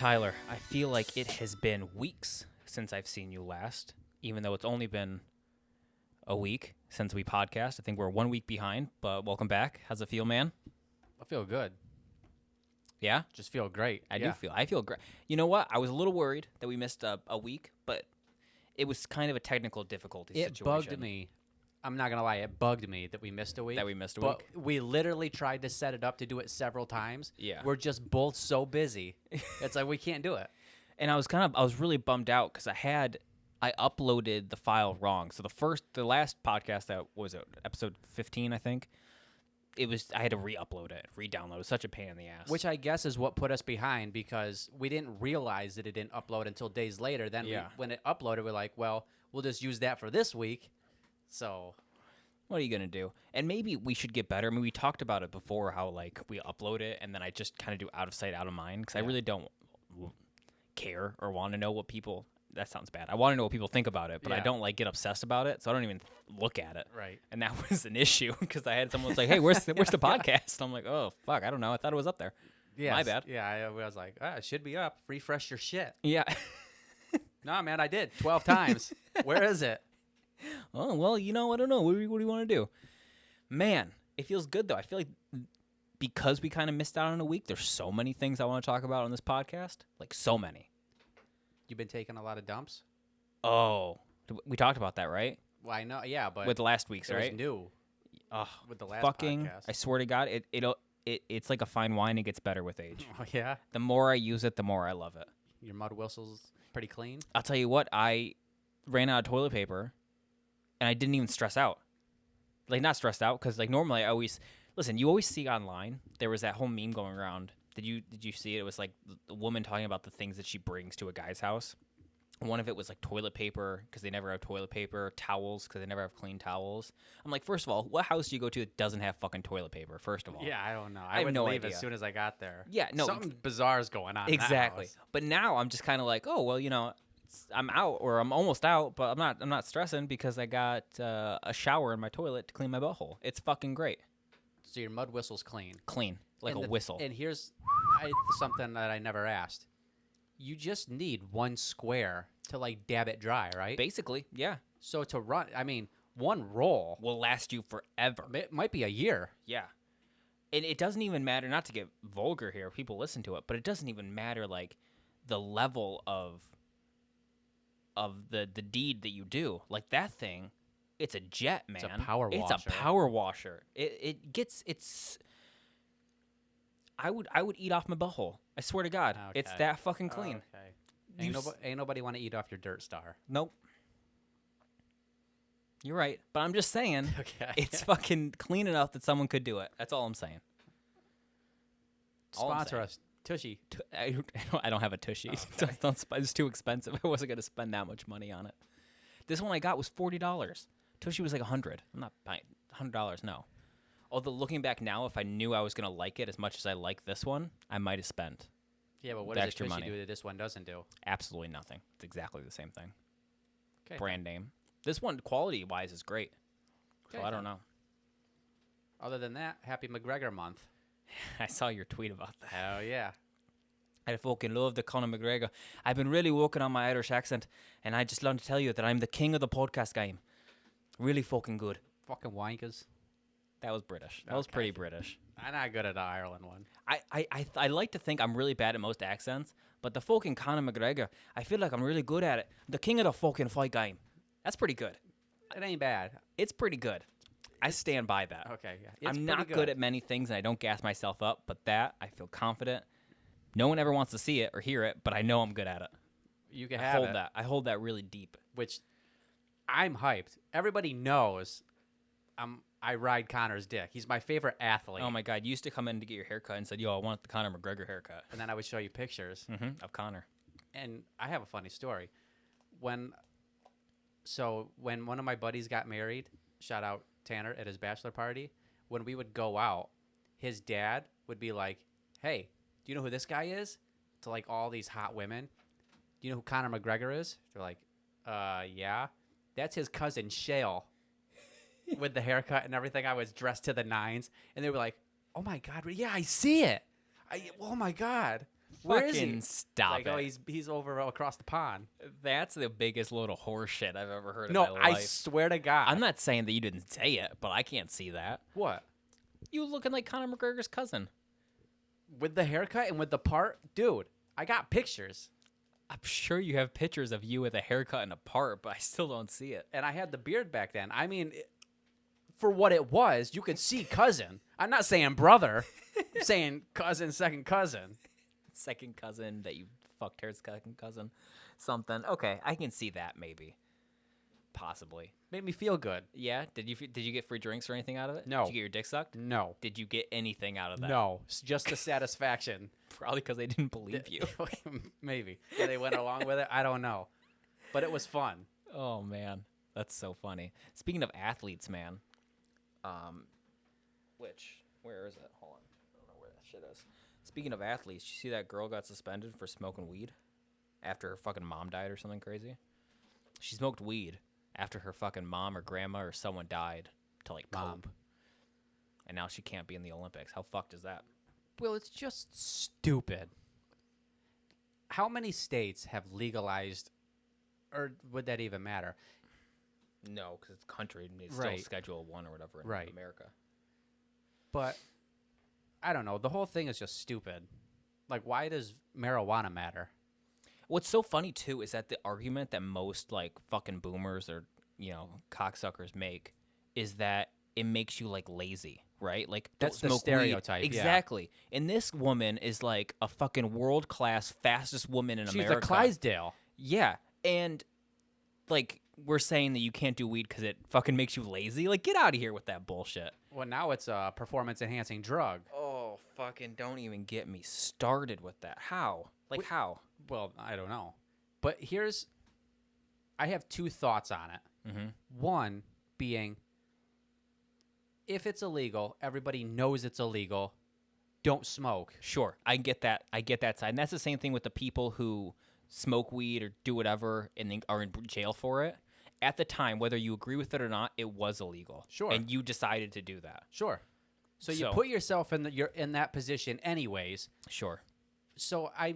Tyler, I feel like it has been weeks since I've seen you last, even though it's only been a week since we podcast. I think we're 1 week behind, but welcome back. How's it feel, man? I feel good. Yeah? Just feel great. I feel great. You know what? I was a little worried that we missed a week, but it was kind of a technical difficulty situation. It bugged me. I'm not going to lie. It bugged me that we missed a week. But we literally tried to set it up to do it several times. Yeah. We're just both so busy. It's like we can't do it. And I was really bummed out because I uploaded the file wrong. So the last podcast that was it, episode 15, I think. I had to re-upload it, re-download. It was such a pain in the ass. Which I guess is what put us behind because we didn't realize that it didn't upload until days later. Then when it uploaded, we're like, well, we'll just use that for this week. So what are you going to do? And maybe we should get better. I mean, we talked about it before, how like we upload it and then I just kind of do out of sight, out of mind because I really don't care or want to know what people – that sounds bad. I want to know what people think about it, but I don't like get obsessed about it, so I don't even look at it. Right. And that was an issue because I had someone was like, hey, where's the podcast? I'm like, oh, fuck, I don't know. I thought it was up there. Yes. My bad. Yeah, I was like, it should be up. Refresh your shit. Yeah. No, man, I did 12 times. Where is it? Oh, well, I don't know. What do you want to do? Man, it feels good, though. I feel like because we kind of missed out on a week, there's so many things I want to talk about on this podcast. Like, so many. You've been taking a lot of dumps? Oh, we talked about that, right? Well, I know, yeah, but with last week's, it right? was new. Oh, with the last podcast. I swear to God, it's like a fine wine. It gets better with age. Oh, yeah? The more I use it, the more I love it. Your mud whistle's pretty clean? I'll tell you what, I ran out of toilet paper, and I didn't even stress out. Like, not stressed out, because, like, normally I always... Listen, you always see online, there was that whole meme going around. Did you see it? It was, like, the woman talking about the things that she brings to a guy's house. One of it was, like, toilet paper, because they never have toilet paper, towels, because they never have clean towels. I'm like, first of all, what house do you go to that doesn't have fucking toilet paper, first of all? Yeah, I don't know. I would no leave idea. as soon as I got there. Yeah, no. Something bizarre is going on Exactly. in that house. But now I'm just kind of like, oh, well, I'm out, or I'm almost out, but I'm not stressing because I got a shower in my toilet to clean my butthole. It's fucking great. So your mud whistle's clean. Clean, like a whistle. And here's something that I never asked. You just need one square to, like, dab it dry, right? Basically, yeah. So to run, one roll will last you forever. It might be a year. Yeah. And it doesn't even matter, not to get vulgar here, people listen to it, but it doesn't even matter, like, the level of the deed that you do. Like, that thing, it's a jet, man. It's a power washer. It's a power washer. I would eat off my butthole. I swear to God. Okay. It's that fucking clean. Okay. Ain't nobody want to eat off your dirt star. Nope. You're right. But I'm just saying, Okay. It's fucking clean enough that someone could do it. That's all I'm saying. Sponsor us. Tushy. I don't have a Tushy. Okay. It's too expensive. I wasn't going to spend that much money on it. This one I got was $40. Tushy was like $100. I'm not buying $100, no. Although looking back now, if I knew I was going to like it as much as I like this one, I might have spent Yeah, but what the does extra Tushy money. do that this one doesn't do? Absolutely nothing. It's exactly the same thing. Okay. Brand name. This one, quality-wise, is great. Okay. So I don't know. Other than that, happy McGregor month. I saw your tweet about that. Hell yeah. I fucking love the Conor McGregor. I've been really working on my Irish accent, and I just want to tell you that I'm the king of the podcast game. Really fucking good. Fucking wankers. That was British. That was pretty British. I'm not good at the Ireland one. I like to think I'm really bad at most accents, but the fucking Conor McGregor, I feel like I'm really good at it. The king of the fucking fight game. That's pretty good. It ain't bad. It's pretty good. I stand by that. Okay, yeah. I'm not good at many things, and I don't gas myself up, but that, I feel confident. No one ever wants to see it or hear it, but I know I'm good at it. You can have it. I hold that really deep. Which I'm hyped. Everybody knows I ride Conor's dick. He's my favorite athlete. Oh, my God. You used to come in to get your haircut and said, yo, I want the Conor McGregor haircut. And then I would show you pictures. Of Conor. And I have a funny story. When one of my buddies got married, shout out Tanner, at his bachelor party, when we would go out, his dad would be like, hey, do you know who this guy is? To, like, all these hot women. Do you know who Conor McGregor is? They're like, yeah. That's his cousin, Shale. With the haircut and everything, I was dressed to the nines. And they were like, oh, my God. Yeah, I see it. Oh, my God. Where is Fucking he? stop Like, it. oh, he's over across the pond. That's the biggest load of horse shit I've ever heard No, in my I life. swear to God. I'm not saying that you didn't say it, but I can't see that. What? You looking like Conor McGregor's cousin. With the haircut and with the part? Dude, I got pictures. I'm sure you have pictures of you with a haircut and a part, but I still don't see it. And I had the beard back then. I mean, for what it was, you could see cousin. I'm not saying brother. I'm saying cousin, second cousin. Second cousin that you fucked her second cousin. Something. Okay, I can see that maybe. Possibly. Made me feel good. Yeah? Did you get free drinks or anything out of it? No. Did you get your dick sucked? No. Did you get anything out of that? No. It's just the satisfaction. Probably because they didn't believe you. Maybe. Yeah, they went along with it. I don't know. But it was fun. Oh man, that's so funny. Speaking of athletes, man. Where is it? Hold on. I don't know where that shit is. Speaking of athletes, you see that girl got suspended for smoking weed after her fucking mom died or something crazy? She smoked weed after her fucking mom or grandma or someone died to like cope. And now she can't be in the Olympics. How fucked is that? Well, it's just stupid. How many states have legalized, or would that even matter? No, because it's country and it's Right. still Schedule 1 or whatever in Right. America. But I don't know. The whole thing is just stupid. Like, why does marijuana matter? What's so funny too is that the argument that most like fucking boomers or cocksuckers make is that it makes you like lazy, right? Like That's don't the smoke stereotype, weed. yeah. Exactly. And this woman is like a fucking world class fastest woman in She's America. a Clydesdale. Yeah, and like we're saying that you can't do weed because it fucking makes you lazy. Like get out of here with that bullshit. Well, now it's a performance-enhancing drug. Oh fucking! Don't even get me started with that. How? Like how? Well, I don't know. But I have two thoughts on it. Mm-hmm. One being, if it's illegal, everybody knows it's illegal. Don't smoke. Sure, I get that. I get that side. And that's the same thing with the people who smoke weed or do whatever and then are in jail for it. At the time, whether you agree with it or not, it was illegal. Sure. And you decided to do that. Sure. So you So- put yourself you're in that position anyways. Sure. So I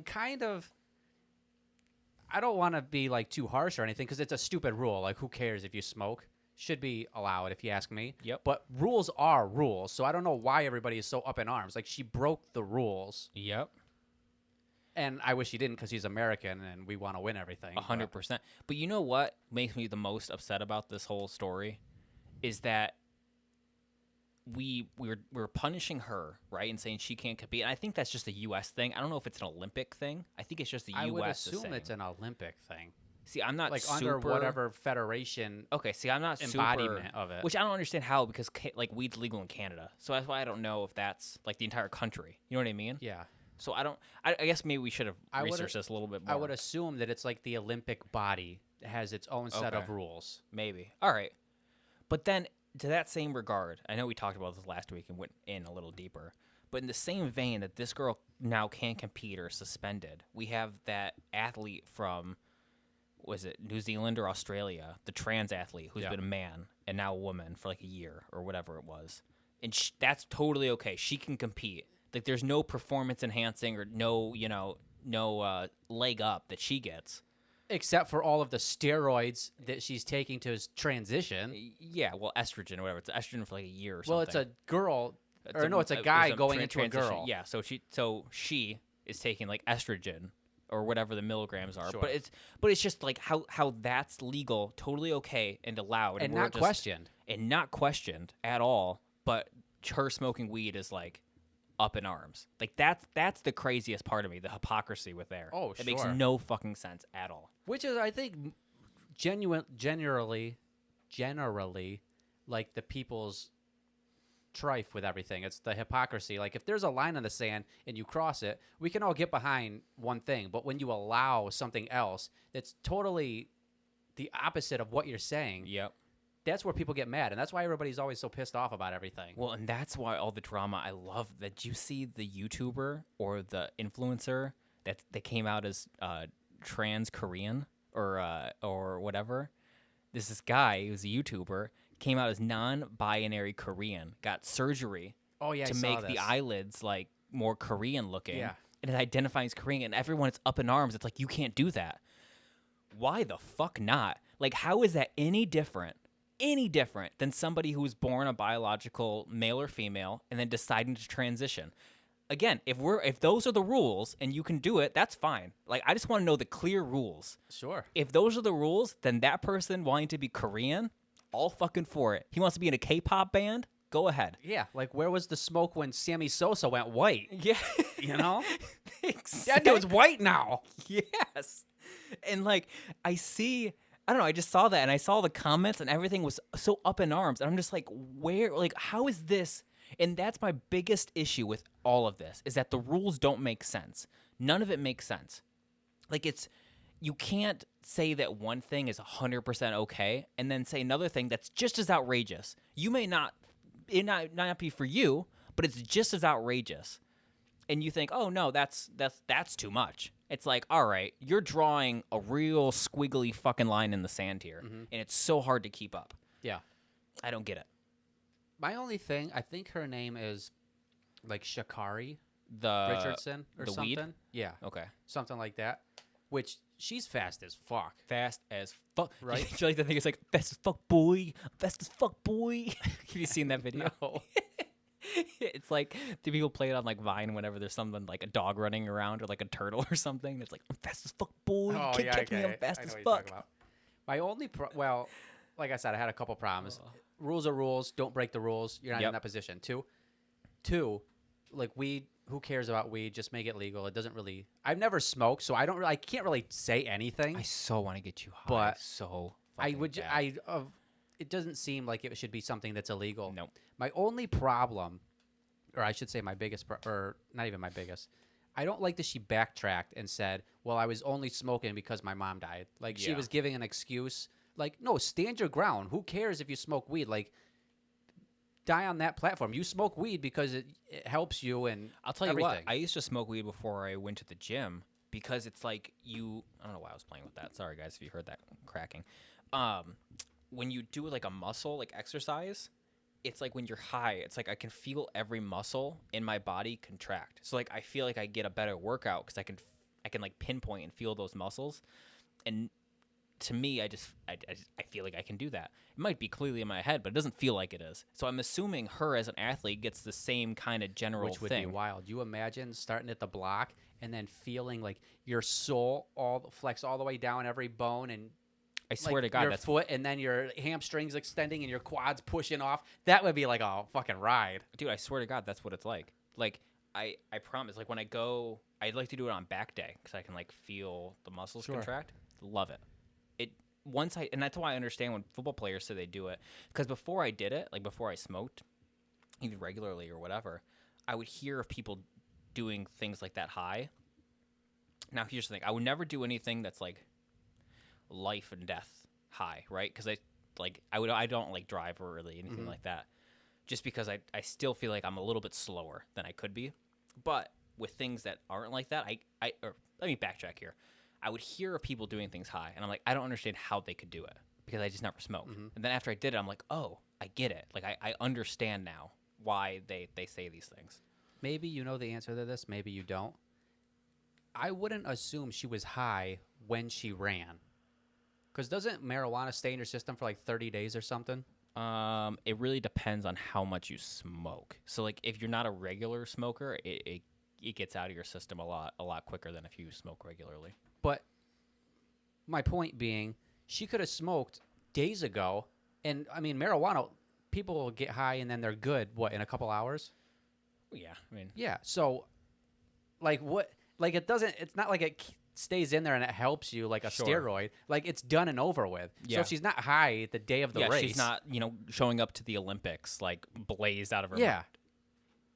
don't want to be like too harsh or anything because it's a stupid rule. Like, who cares if you smoke? Should be allowed, if you ask me. Yep. But rules are rules. So I don't know why everybody is so up in arms. Like, she broke the rules. Yep. And I wish she didn't because she's American and we want to win everything. 100%. But you know what makes me the most upset about this whole story is that we're punishing her, right, and saying she can't compete. And I think that's just a U.S. thing. I don't know if it's an Olympic thing. I think it's just the U.S. I would is assume saying. it's an Olympic thing. See, I'm not Like super, under whatever federation Okay, see, I'm not embodiment super, of it. which I don't understand how because like weed's legal in Canada, so that's why I don't know if that's like the entire country. You know what I mean? Yeah. So I don't. I guess maybe we should have I would- researched this a little bit more. I would assume that it's like the Olympic body that has its own set of Okay. rules. Maybe. All right. But then, to that same regard, I know we talked about this last week and went in a little deeper. But in the same vein that this girl now can't compete or is suspended, we have that athlete from, was it New Zealand or Australia, the trans athlete who's Yeah. been a man and now a woman for like a year or whatever it was. And that's totally okay. She can compete. Like there's no performance enhancing or no leg up that she gets. Except for all of the steroids that she's taking to transition. Yeah, well, estrogen or whatever. It's estrogen for like a year or something. Well, it's a girl, It's or no, it's a guy going into a transition. girl. Yeah, so she is taking like estrogen or whatever the milligrams are. Sure. But it's just like how that's legal, totally okay and allowed And we're not just- questioned. and not questioned at all. But her smoking weed is like up in arms. Like that's the craziest part of me, the hypocrisy with there. Oh, It makes sure. no fucking sense at all. Which is, I think, generally, like the people's trife with everything. It's the hypocrisy. Like, if there's a line in the sand and you cross it, we can all get behind one thing. But when you allow something else that's totally the opposite of what you're saying, Yep. that's where people get mad. And that's why everybody's always so pissed off about everything. Well, and that's why all the drama. I love that you see the YouTuber or the influencer that came out as trans Korean or whatever. This guy who's a YouTuber came out as non-binary Korean, got surgery Oh, yeah, to I saw make this. the eyelids like more Korean looking. Yeah. and identifying as Korean, and everyone is up in arms. It's like, you can't do that. Why the fuck not? Like, how is that any different than somebody who was born a biological male or female and then deciding to transition? Again, if those are the rules and you can do it, that's fine. Like, I just want to know the clear rules. Sure. If those are the rules, then that person wanting to be Korean, all fucking for it. He wants to be in a K-pop band, go ahead. Yeah, like where was the smoke when Sammy Sosa went white? Yeah. You know? Exactly. That dude's white now. Yes. And like, I don't know, I just saw that and I saw the comments and everything was so up in arms. And I'm just like, how is this? And that's my biggest issue with all of this, is that the rules don't make sense. None of it makes sense. Like, you can't say that one thing is 100% okay and then say another thing that's just as outrageous. It not be for you, but it's just as outrageous. And you think, oh no, that's too much. It's like, all right, you're drawing a real squiggly fucking line in the sand here, and it's so hard to keep up. Yeah. I don't get it. My only thing, I think her name is like Shakari The Richardson or the something. weed? Yeah, Okay. something like that. Which she's fast as fuck. Fast as fuck. Right? You like the thing? It's like, fast as fuck, boy. Fast as fuck, boy. Have you seen that video? No. It's like, do people play it on like Vine whenever there's something like a dog running around or like a turtle or something? It's like, I'm fast as fuck, boy. Oh, You can't yeah, catch me. okay. I'm fast I know as what you're talking fuck. about. My only well, like I said, I had a couple problems. Rules are rules. Don't break the rules. You're not Yep. in that position. Two, like weed. Who cares about weed? Just make it legal. It doesn't really. I've never smoked, so I can't really say anything. I so want to get you high. But so I fucking would. bad. It doesn't seem like it should be something that's illegal. Nope. My only problem, or I should say my biggest, or not even my biggest, I don't like that she backtracked and said, well, I was only smoking because my mom died. Like, she Yeah. was giving an excuse. Like, no, stand your ground. Who cares if you smoke weed? Like, die on that platform. You smoke weed because it helps you and I'll tell you everything. what, I used to smoke weed before I went to the gym because it's like I don't know why I was playing with that. Sorry, guys, if you heard that cracking. When you do like a muscle, like exercise, it's like when you're high, it's like I can feel every muscle in my body contract. So like I feel like I get a better workout because I can like pinpoint and feel those muscles. And to me, I feel like I can do that. It might be clearly in my head, but it doesn't feel like it is. So I'm assuming her as an athlete gets the same kind of general Which would thing. be wild. You imagine starting at the block and then feeling like your soul flex all the way down every bone and I swear like to God, your that's foot, and then your hamstrings extending and your quads pushing off. That would be like a fucking ride. dude. I swear to God, that's what it's like. Like I promise. Like when I go, I'd like to do it on back day because I can like feel the muscles Sure. contract. Love it. And that's why I understand when football players say they do it. Because before I did it, like before I smoked, either regularly or whatever, I would hear of people doing things like that high. Now here's the thing: I would never do anything that's like life and death high, right? Because I don't like drive or really anything like that, just because I still feel like I'm a little bit slower than I could be. But with things that aren't like that, or let me backtrack here. I would hear of people doing things high, and I'm like, I don't understand how they could do it because I just never smoked. And then after I did it, I'm like, oh, I get it. Like I understand now why they say these things. Maybe you know the answer to this. Maybe you don't. I wouldn't assume she was high when she ran. Because doesn't marijuana stay in your system for like 30 days or something? It really depends on how much you smoke. So like if you're not a regular smoker, it gets out of your system a lot quicker than if you smoke regularly. But my point being, she could have smoked days ago. And, I mean, marijuana, people will get high and then they're good, what, in a couple hours? Yeah, I mean, Yeah. So, like, what? Like, it's not like it stays in there and it helps you like a Sure. steroid. Like, it's done and over with. Yeah. So if she's not high the day of the race. she's not, showing up to the Olympics like blazed out of her Yeah. mind.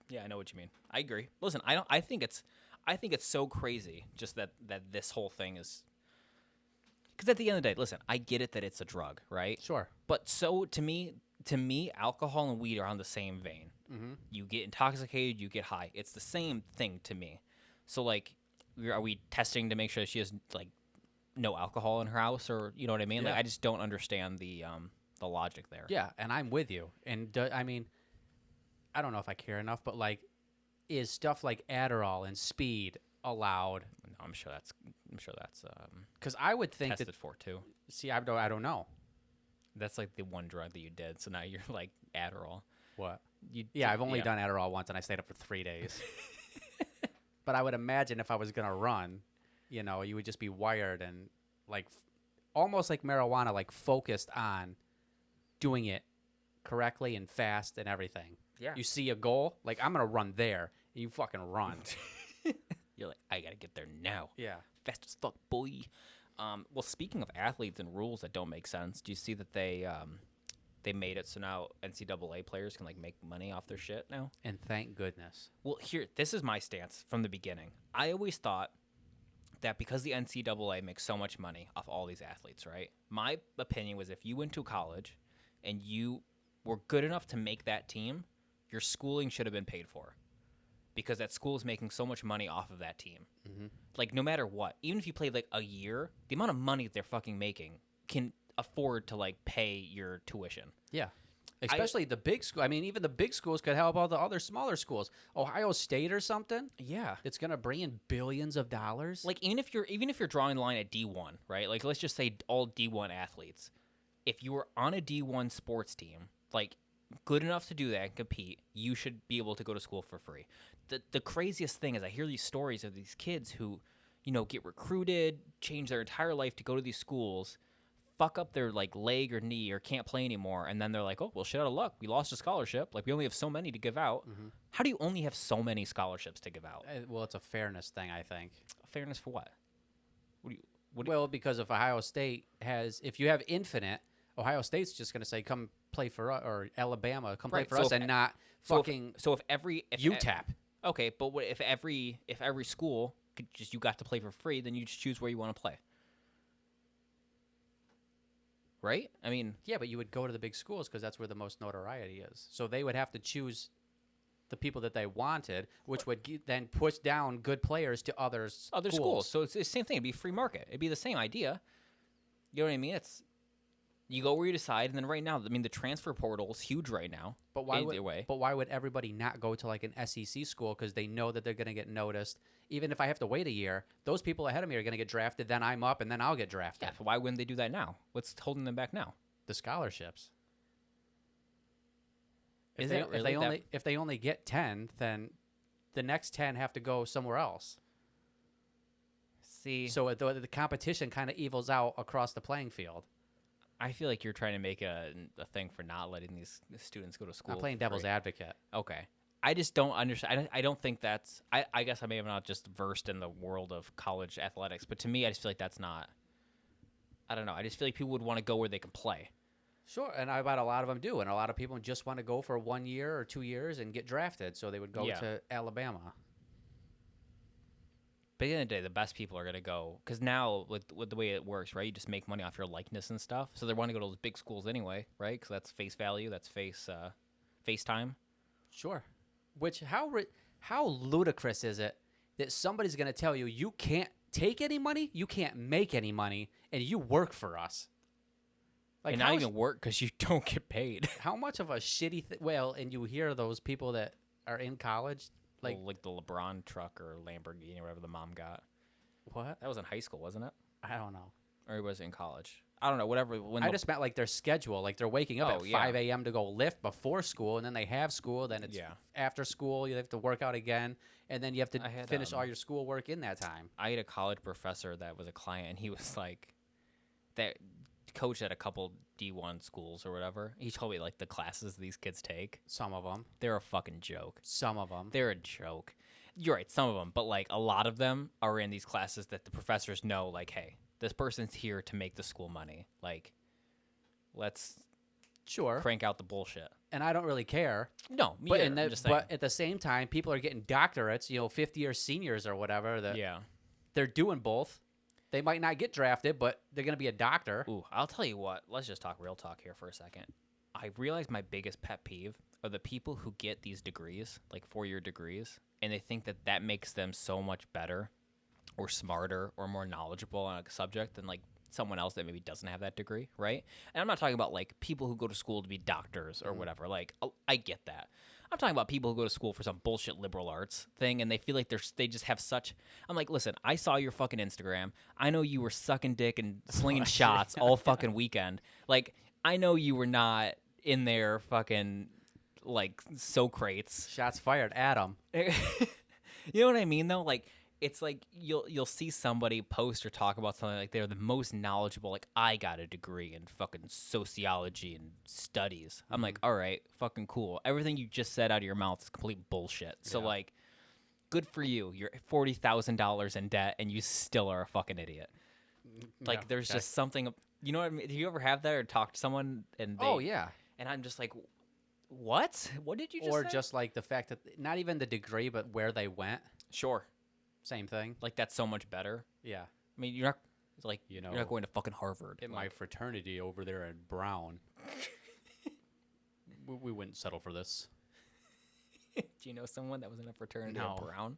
Yeah, I know what you mean. I agree. Listen, I think it's so crazy just that this whole thing is, because at the end of the day, listen, I get it that it's a drug, right? Sure. But so to me, alcohol and weed are on the same vein. Mm-hmm. You get intoxicated, you get high. It's the same thing to me. So like, are we testing to make sure she has like no alcohol in her house, or you know what I mean? Yeah. Like I just don't understand the logic there. Yeah, and I'm with you. And I mean, I don't know if I care enough, but like, is stuff like Adderall and speed allowed? No, I'm sure that's Because I would think tested that. for too. See, I don't know That's like the one drug that you did. So now you're like Adderall. what. You Yeah, I've only done Adderall once, and I stayed up for 3 days. But I would imagine if I was gonna run, you would just be wired and like almost like marijuana, like focused on doing it correctly and fast and everything. Yeah. You see a goal, like I'm gonna run there, and you fucking run. You're like, I gotta get there now. Yeah. Fast as fuck, boy. Well, speaking of athletes and rules that don't make sense, do you see that they made it so now NCAA players can like make money off their shit now? And thank goodness. Well, this is my stance from the beginning. I always thought that because the NCAA makes so much money off all these athletes, right? My opinion was if you went to college and you were good enough to make that team, your schooling should have been paid for. Because that school is making so much money off of that team. Mm-hmm. Like, no matter what, even if you played like a year, the amount of money that they're fucking making can afford to like pay your tuition. Yeah. Especially the big school. I mean, even the big schools could help all the other smaller schools. Ohio State or something. Yeah. It's gonna bring in billions of dollars. Like even if you're drawing the line at D1, right? Like let's just say all D1 athletes. If you were on a D1 sports team, like good enough to do that and compete, you should be able to go to school for free. The craziest thing is I hear these stories of these kids who, get recruited, change their entire life to go to these schools, fuck up their like leg or knee or can't play anymore, and then they're like, oh well, shit out of luck, we lost a scholarship. Like we only have so many to give out. Mm-hmm. How do you only have so many scholarships to give out? Well, it's a fairness thing, I think. Fairness for what? Well, because if Ohio State if you have infinite, Ohio State's just going to say, come play for us, or Alabama, come play Right, for so us, and not fucking So if every UTEP. Okay, but what if every school you got to play for free, then you just choose where you want to play. Right? I mean, Yeah, but you would go to the big schools because that's where the most notoriety is. So they would have to choose the people that they wanted, which would then push down good players to other schools. So it's the same thing. It'd be free market. It'd be the same idea. You know what I mean? It's you go where you decide, and then right now, I mean, the transfer portal is huge right now. But why would everybody not go to like an SEC school because they know that they're going to get noticed? Even if I have to wait a year, those people ahead of me are going to get drafted. Then I'm up, and then I'll get drafted. Yeah. So why wouldn't they do that now? What's holding them back now? The scholarships. Is it really if they only get 10, then the next 10 have to go somewhere else. See, So the competition kind of evils out across the playing field. I feel like you're trying to make a thing for not letting these students go to school. I'm playing for devil's free. advocate. Okay. I just don't understand. I don't think that's. I guess I may have not just versed in the world of college athletics, but to me, I just feel like that's not. I don't know. I just feel like people would want to go where they can play. Sure, and I bet a lot of them do, and a lot of people just want to go for 1 year or 2 years and get drafted, so they would go to Alabama. But at the end of the day, the best people are going to go because now with the way it works, right? You just make money off your likeness and stuff. So they want to go to those big schools anyway, right? Because that's face value, that's face time. Sure. Which how ludicrous is it that somebody's going to tell you you can't take any money, you can't make any money, and you work for us? Like And not even work because you don't get paid. How much of a shitty well, and you hear those people that are in college like the LeBron truck or Lamborghini or whatever the mom got. What? That was in high school, wasn't it? I don't know. Or was it in college? I don't know. Whatever. I just meant like their schedule. Like they're waking up at yeah. 5 a.m. to go lift before school, and then they have school. Then it's after school. You have to work out again, and then you have to finish all your schoolwork in that time. I had a college professor that was a client, and he was like, that coach at a couple D1 schools or whatever. He told me like the classes these kids take. Some of them. They're a fucking joke. Some of them. They're a joke. You're right, some of them, but like a lot of them are in these classes that the professors know, like, hey, this person's here to make the school money. Like, let's crank out the bullshit. And I don't really care. No, me but either. I'm just saying. But at the same time, people are getting doctorates, 50-year seniors or whatever. That they're doing both. They might not get drafted, but they're going to be a doctor. Ooh, I'll tell you what. Let's just talk real talk here for a second. I realize my biggest pet peeve are the people who get these degrees, like 4-year degrees, and they think that that makes them so much better or smarter or more knowledgeable on a subject than like someone else that maybe doesn't have that degree, right? And I'm not talking about like people who go to school to be doctors or whatever. Like, I get that. I'm talking about people who go to school for some bullshit liberal arts thing, and they feel like they just have such. I'm like, listen, I saw your fucking Instagram. I know you were sucking dick and slinging shots all fucking weekend. Like, I know you were not in there fucking like Socrates. Shots fired. Adam. You know what I mean though? Like, it's like you'll see somebody post or talk about something like they're the most knowledgeable. Like, I got a degree in fucking sociology and studies. I'm like, all right, fucking cool. Everything you just said out of your mouth is complete bullshit. So Yeah. like, good for you. You're $40,000 in debt and you still are a fucking idiot. Like, Yeah, there's okay. just something. You know what I mean? Do you ever have that or talk to someone and they? Oh yeah. And I'm just like, what? What did you just Or say? just like the fact that not even the degree, but where they went. Sure. Same thing. Like, that's so much better. Yeah. I mean, you're not like You you're know, not going to fucking Harvard. In my fraternity over there at Brown, we wouldn't settle for this. Do you know someone that was in a fraternity at No. Brown?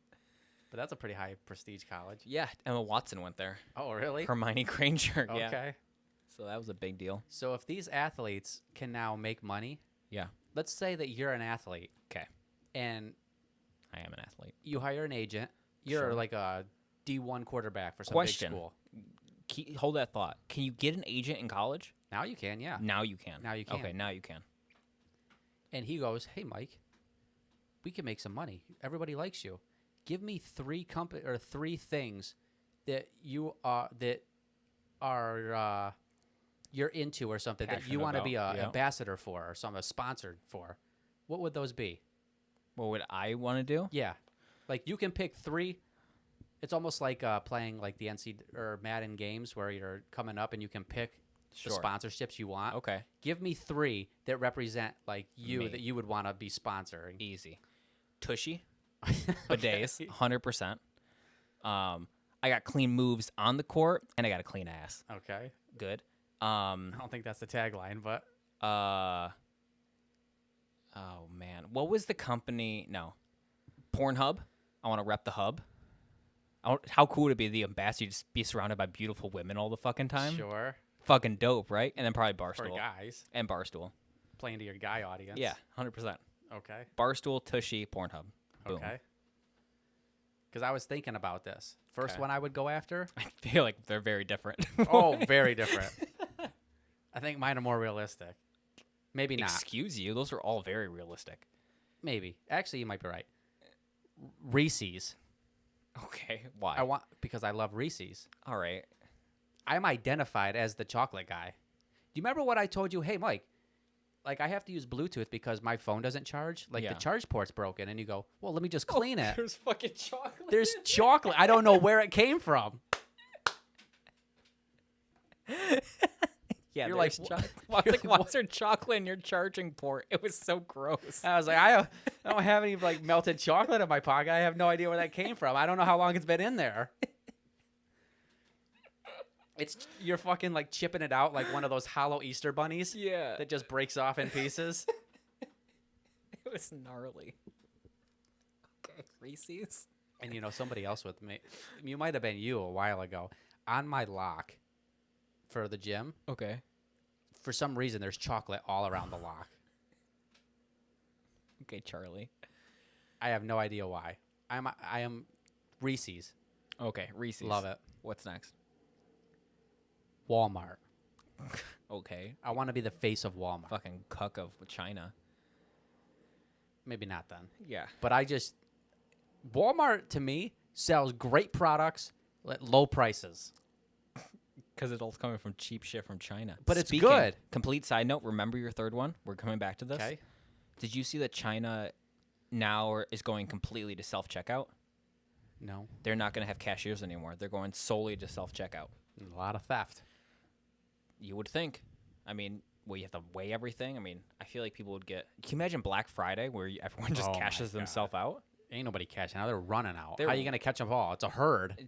But that's a pretty high prestige college. Yeah, Emma Watson went there. Oh, really? Hermione Granger. Yeah. Okay. So that was a big deal. So if these athletes can now make money, Yeah. let's say that you're an athlete. 'Kay. And I am an athlete. you hire an agent. You're Sure. like a D1 quarterback for some Question. big school. Hold that thought. Can you get an agent in college? Now you can, yeah. Now you can. Now you can. Okay, now you can. And he goes, "Hey, Mike, we can make some money. Everybody likes you. Give me three things that you are you're into or something that you Passionate want to be about, a yeah. ambassador for or something sponsored for. What would those be?" What would I want to do? Yeah, like you can pick three. It's almost like playing like the NC or Madden games where you're coming up and you can pick Sure. the sponsorships you want. Okay. Give me three that represent like you Me. that you would want to be sponsoring. Easy. Tushy. Bidets. 100%. I got clean moves on the court, and I got a clean ass. Okay. Good. I don't think that's the tagline, but Oh man, what was the company? No, Pornhub. I want to rep the hub. How cool would it be the ambassador to just be surrounded by beautiful women all the fucking time? sure. Fucking dope, right? And then probably For Barstool guys and Barstool. playing to your guy audience. Yeah, 100%. Okay. Barstool, Tushy, Pornhub. Boom. Okay. Because I was thinking about this. First Okay. one I would go after. I feel like they're very different. Oh, very different. I think mine are more realistic. Maybe not. Excuse you. Those are all very realistic. Maybe. Actually, you might be right. Reese's. Okay. Why? Because I love Reese's. All right. I'm identified as the chocolate guy. Do you remember what I told you? Hey, Mike, like I have to use Bluetooth because my phone doesn't charge. Like Yeah. the charge port's broken. And you go, well, let me just clean it. There's fucking chocolate. There's chocolate. I don't know where it came from. Yeah, You're like, there's "What?" Like, why is there chocolate in your charging port? It was so gross. I was like, I don't have any like melted chocolate in my pocket. I have no idea where that came from. I don't know how long it's been in there. You're fucking like chipping it out like one of those hollow Easter bunnies Yeah. that just breaks off in pieces. It was gnarly. Okay, Reese's. And you know, somebody else with me, you might have been you a while ago, on my lock for the gym. Okay. For some reason, there's chocolate all around the lock. Okay, Charlie. I have no idea why. I am Reese's. Okay, Reese's. Love it. What's next? Walmart. Okay. I want to be the face of Walmart. Fucking cuck of China. Maybe not then. Yeah. But Walmart to me sells great products at low prices. Because it's all coming from cheap shit from China. But it's good. Complete side note. Remember your third one? We're coming back to this. Okay. Did you see that China now is going completely to self-checkout? No. They're not going to have cashiers anymore. They're going solely to self-checkout. A lot of theft. You would think. I mean, you have to weigh everything. I mean, I feel like people would get... Can you imagine Black Friday where everyone just Oh my cashes God. themselves out? Ain't nobody catching out. They're running out. They're- How are you going to catch them all? It's a herd.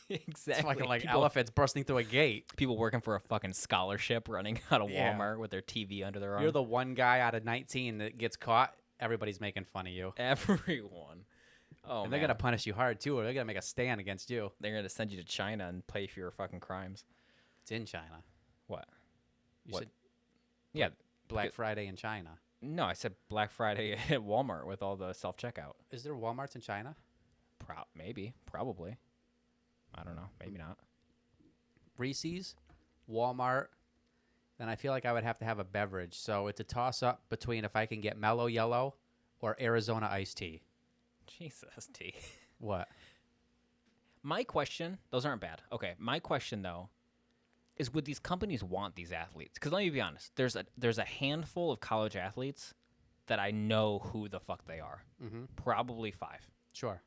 Exactly. It's fucking like people, elephants bursting through a gate. people working for a fucking scholarship running out of Yeah. Walmart with their TV under their arm. You're the one guy out of 19 that gets caught. Everybody's making fun of you. Everyone. Oh, And they're man. going to punish you hard, too, or they're going to make a stand against you. They're going to send you to China and pay for your fucking crimes. It's in China. What? You What? said Yeah. Black Good. Friday in China. No, I said Black Friday at Walmart with all the self checkout. Is there Walmarts in China? Maybe, probably. I don't know. Maybe not. Reese's, Walmart. Then I feel like I would have to have a beverage. So it's a toss up between if I can get Mellow Yellow or Arizona iced tea. Jesus, T. What? My question, those aren't bad. Okay, my question though is would these companies want these athletes? Because let me be honest, there's a handful of college athletes that I know who the fuck they are. Mm-hmm. Probably 5. Sure.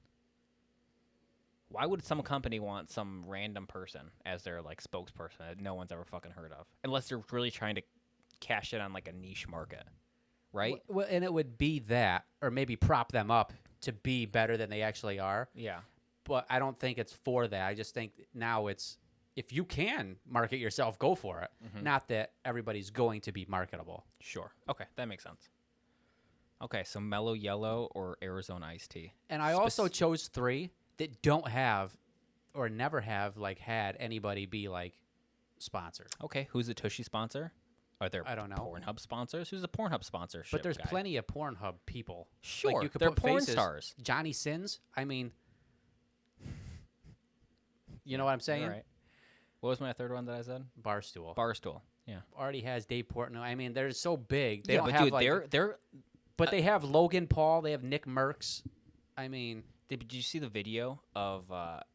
Why would some company want some random person as their like spokesperson that no one's ever fucking heard of? Unless they're really trying to cash it on like a niche market, right? Well, and it would be that, or maybe prop them up to be better than they actually are. Yeah. But I don't think it's for that. I just think now it's, if you can market yourself, go for it. Mm-hmm. Not that everybody's going to be marketable. Sure. Okay, that makes sense. Okay, so Mellow Yellow or Arizona iced tea. And I also chose 3 that don't have or never have like had anybody be like sponsored. Okay, who's the Tushy sponsor? Are there I don't know. Pornhub sponsors? Who's the Pornhub sponsorship But there's guy? plenty of Pornhub people. Sure, you could they're put porn faces. stars. Johnny Sins. I mean, you know what I'm saying? All right. What was my third one that I said? Barstool Barstool. Yeah. already has Dave Portnoy. I mean, they're so big. They yeah, don't but have dude, like, they're. but they have Logan Paul. They have Nick Merckx. I mean, Did you see the video of?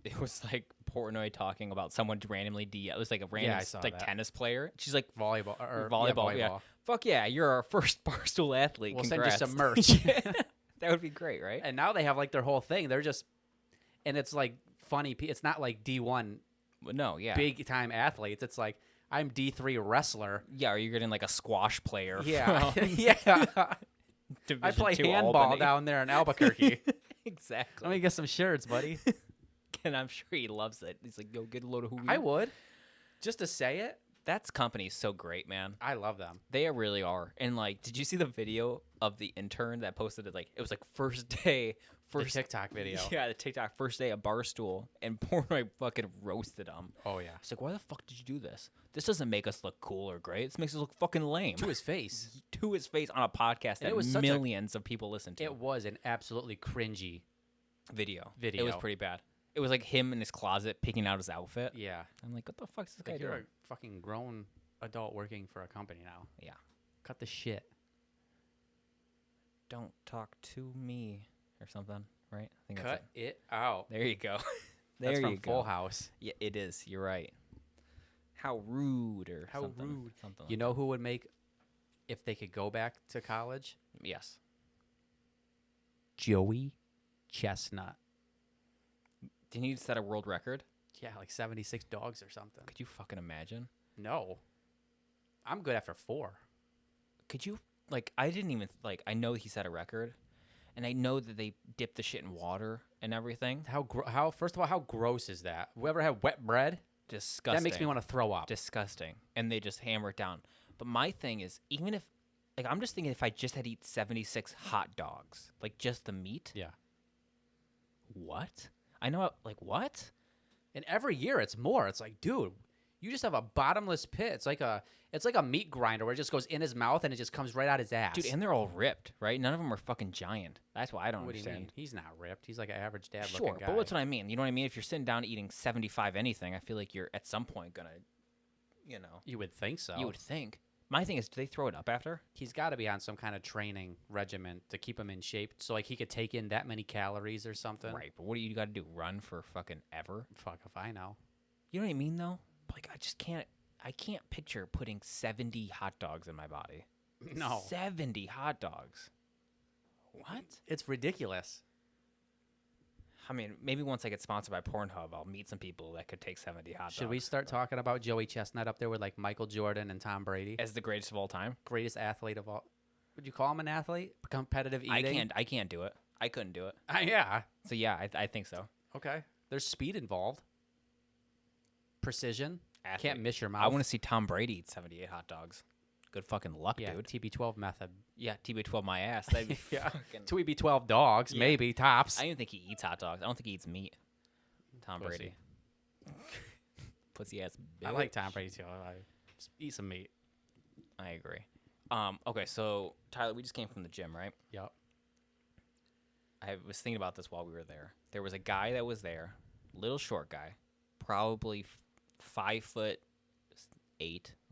It was like Portnoy talking about someone randomly. It was like a random I saw like that. tennis player. She's like volleyball or volleyball. Yeah, Yeah. Fuck yeah, you're our first Barstool athlete. We'll Congrats. send you some merch. That would be great, right? And now they have like their whole thing. They're just, and it's like funny. It's not like D1 But no, yeah. big time athletes. It's like I'm D3 wrestler. Yeah, or you're getting like a squash player. Yeah, from yeah. Division I play 2 handball Albany. down there in Albuquerque. Exactly. Let me get some shirts, buddy. And I'm sure he loves it. He's like, yo, get a load of who I would, just to say it. That's company's so great, man. I love them. They really are. And like, did you see the video of the intern that posted it? Like, it was like first day, The TikTok video. Yeah, the TikTok first day at Barstool, and Portnoy fucking roasted him. Oh yeah. It's like, why the fuck did you do this? This doesn't make us look cool or great. This makes us look fucking lame. To his face. To his face on a podcast And that it was such a- millions of people listen to. It was an absolutely cringy. Video. It Video. was pretty bad. It was like him in his closet picking out his outfit. Yeah. I'm like, what the fuck is this guy Like you're doing? a fucking grown adult working for a company now. Yeah. Cut the shit. Don't talk to me or something, right? I think Cut it out. There you go. There That's you from go. Full House. Yeah, it is. You're right. How rude or How something. rude. Something You like know who would make, if they could go back to college? that. Yes. Joey Chestnut. Didn't he set a world record? Yeah, like 76 dogs or something. Could you fucking imagine? No. I'm good after 4. Could you, like, I didn't even, like, I know he set a record, and I know that they dip the shit in water and everything. How first of all, how gross is that? Whoever had wet bread? Disgusting. That makes me want to throw up. Disgusting. And they just hammer it down. But my thing is, even if, like, I'm just thinking if I just had to eat 76 hot dogs, like, just the meat. Yeah. What? I know, like, what? And every year it's more. It's like, dude, you just have a bottomless pit. It's like a meat grinder where it just goes in his mouth and it just comes right out his ass. Dude, and they're all ripped, right? None of them are fucking giant. That's why I don't What do you understand. mean? He's not ripped. He's like an average dad Sure, looking guy. but that's what I mean. You know what I mean? If you're sitting down eating 75 anything, I feel like you're at some point gonna, you know, You would think so. you would think. My thing is, do they throw it up after? He's got to be on some kind of training regimen to keep him in shape, so like he could take in that many calories or something. Right, but what do you got to do? Run for fucking ever? Fuck if I know. You know what I mean, though? Like, I just can't. I can't picture putting 70 hot dogs in my body. No. 70 hot dogs. What? It's ridiculous. I mean, maybe once I get sponsored by Pornhub, I'll meet some people that could take 70 hot dogs. Should we start talking about Joey Chestnut up there with like Michael Jordan and Tom Brady? As the greatest of all time? Greatest athlete of all. Would you call him an athlete? Competitive eating? I can't do it. I couldn't do it. Yeah. So yeah, I think so. Okay. There's speed involved. Precision. Athlete. Can't miss your mouth. I want to see Tom Brady eat 78 hot dogs. Good fucking luck, yeah, dude. TB12 method. Yeah, TB12 my ass. That'd be Yeah. fucking... 2EB12 dogs, Yeah. maybe, tops. I don't even think he eats hot dogs. I don't think he eats meat. Tom Pussy. Brady. Pussy ass bitch. I like Tom Brady too. I just eat some meat. I agree. Okay, so Tyler, we just came from the gym, right? Yep. I was thinking about this while we were there. There was a guy that was there, little short guy, probably 5'8".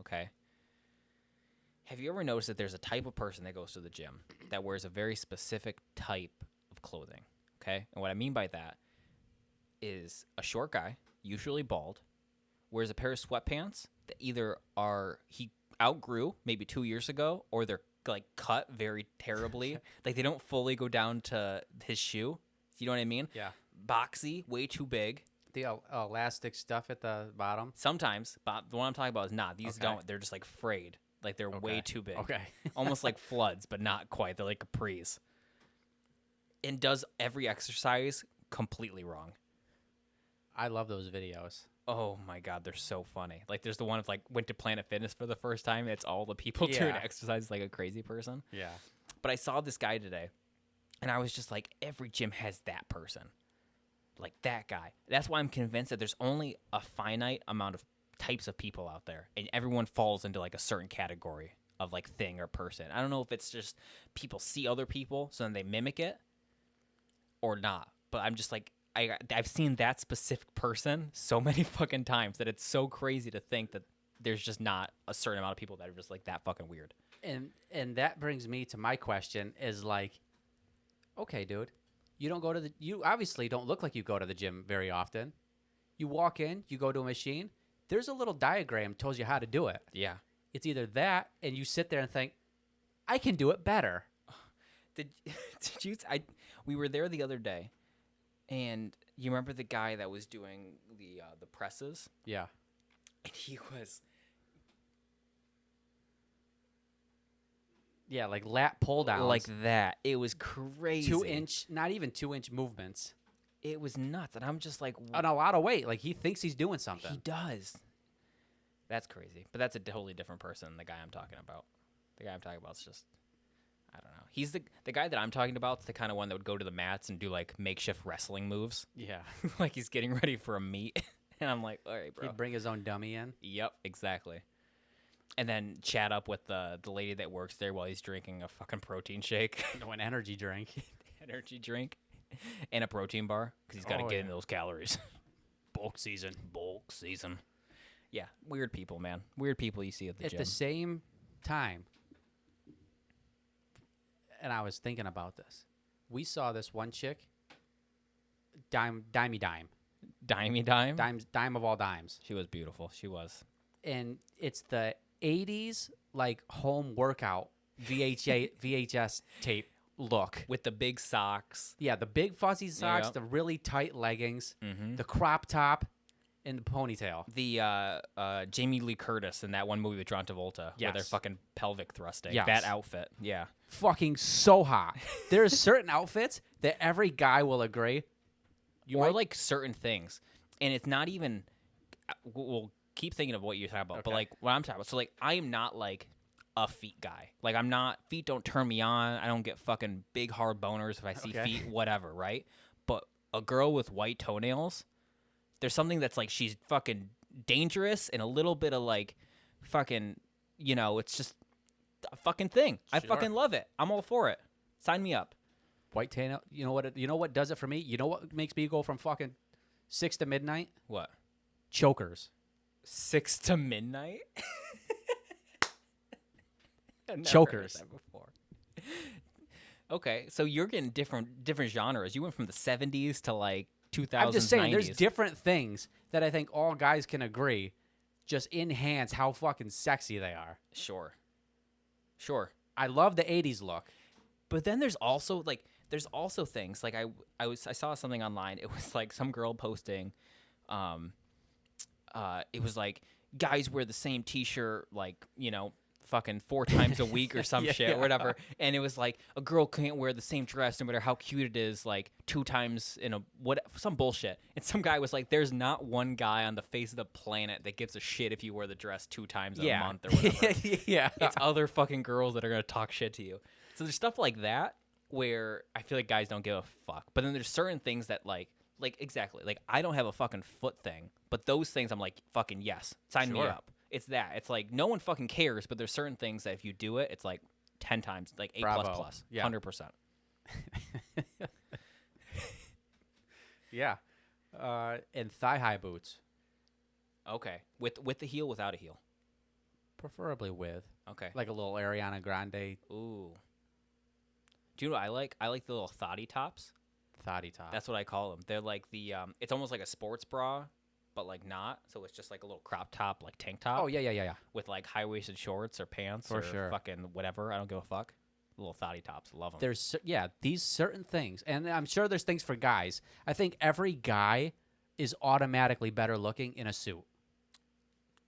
Okay. Have you ever noticed that there's a type of person that goes to the gym that wears a very specific type of clothing? Okay. And what I mean by that is a short guy, usually bald, wears a pair of sweatpants that either he outgrew maybe 2 years ago, or they're like cut very terribly. Like they don't fully go down to his shoe. You know what I mean? Yeah. Boxy, way too big. The elastic stuff at the bottom. Sometimes, but the one I'm talking about is not. These Okay. don't. They're just like frayed. Like they're way Okay. too big. Okay. Almost like floods, but not quite. They're like capris. And does every exercise completely wrong. I love those videos. Oh my God, they're so funny. Like there's the one of like went to Planet Fitness for the first time. It's all the people doing Yeah. exercise like a crazy person. Yeah. But I saw this guy today, and I was just like, every gym has that person. Like that guy. That's why I'm convinced that there's only a finite amount of types of people out there, and everyone falls into like a certain category of like thing or person. I don't know if it's just people see other people, so then they mimic it or not. But I'm just like, I've seen that specific person so many fucking times that it's so crazy to think that there's just not a certain amount of people that are just like that fucking weird. And that brings me to my question is like, okay, dude, you obviously don't look like you go to the gym very often. You walk in, you go to a machine, there's a little diagram tells you how to do it. Yeah. It's either that and you sit there and think, I can do it better. Did you? We were there the other day, and you remember the guy that was doing the presses, Yeah. and he was Yeah, like lat pull downs. like that. It was crazy. 2-inch, not even 2-inch movements. It was nuts, and I'm just like, On a lot of weight. Like he thinks he's doing something. he does. That's crazy, but that's a totally different person than the guy I'm talking about. The guy I'm talking about is just, I don't know. He's the guy that I'm talking about. Is the kind of one that would go to the mats and do like makeshift wrestling moves, Yeah. like he's getting ready for a meet. And I'm like, all right, bro. He'd bring his own dummy in. Yep, exactly. And then chat up with the lady that works there while he's drinking a fucking protein shake, No, an energy drink. energy drink, and a protein bar because he's got to Oh, get yeah. into those calories. Bulk season. Bulk season. Yeah, weird people, man. Weird people you see at the At gym. the same time, and I was thinking about this. We saw this one chick, dime Dimey of all dimes. She was beautiful. She was. And it's the 80s like home workout VHS tape look. With the big socks. Yeah, the big fuzzy socks, Yep. the really tight leggings, Mm-hmm. the crop top, and the ponytail. The Jamie Lee Curtis in that one movie with John Travolta, where they're Yes. fucking pelvic thrusting. Yes. That outfit, yeah. Fucking so hot. There's certain outfits that every guy will agree. Or like certain things, and it's not even. We'll keep thinking of what you're talking about, but Okay. like what I'm talking about. So like I am not like a feet guy. Like I'm not. Feet don't turn me on. I don't get fucking big hard boners if I see Okay. feet. Whatever, right? But a girl with white toenails, there's something that's like she's fucking dangerous and a little bit of like fucking. You know, it's just a fucking thing. I Sure. fucking love it. I'm all for it. Sign me up. White tail. You know what? You know what does it for me? You know what makes me go from fucking 6 to midnight? What? Chokers. 6 to midnight? I've never heard Chokers. that before. Okay, so you're getting different genres. You went from the 70s to like 2000s. I'm just saying, 90s. there's different things that I think all guys can agree just enhance how fucking sexy they are. Sure. I love the 80s look. But then there's also things like I saw something online. It was like some girl posting, it was like guys wear the same T-shirt like fucking 4 times a week or some shit or whatever. And it was like a girl can't wear the same dress no matter how cute it is like 2 times in some bullshit. And some guy was like, "There's not one guy on the face of the planet that gives a shit if you wear the dress 2 times a month or whatever." Yeah. It's other fucking girls that are gonna talk shit to you. So there's stuff like that where I feel like guys don't give a fuck. But then there's certain things that like exactly like I don't have a fucking foot thing, but those things I'm like fucking yes, sign me Sure. up. It's that. It's like no one fucking cares, but there's certain things that if you do it, it's like 10 times, like A plus Bravo. plus, Yeah. 100%. Yeah. And thigh-high boots, Okay, with the heel, without a heel. preferably with. Okay. Like a little Ariana Grande Ooh. Do you know what I like? I like the little thotty tops. thotty top. That's what I call them. They're like the it's almost like a sports bra, but like not. So it's just like a little crop top, like tank top. Oh, yeah. With like high waisted shorts or pants For or sure. fucking whatever. I don't give a fuck. Little thotty tops, love them. There's these certain things, and I'm sure there's things for guys. I think every guy is automatically better looking in a suit.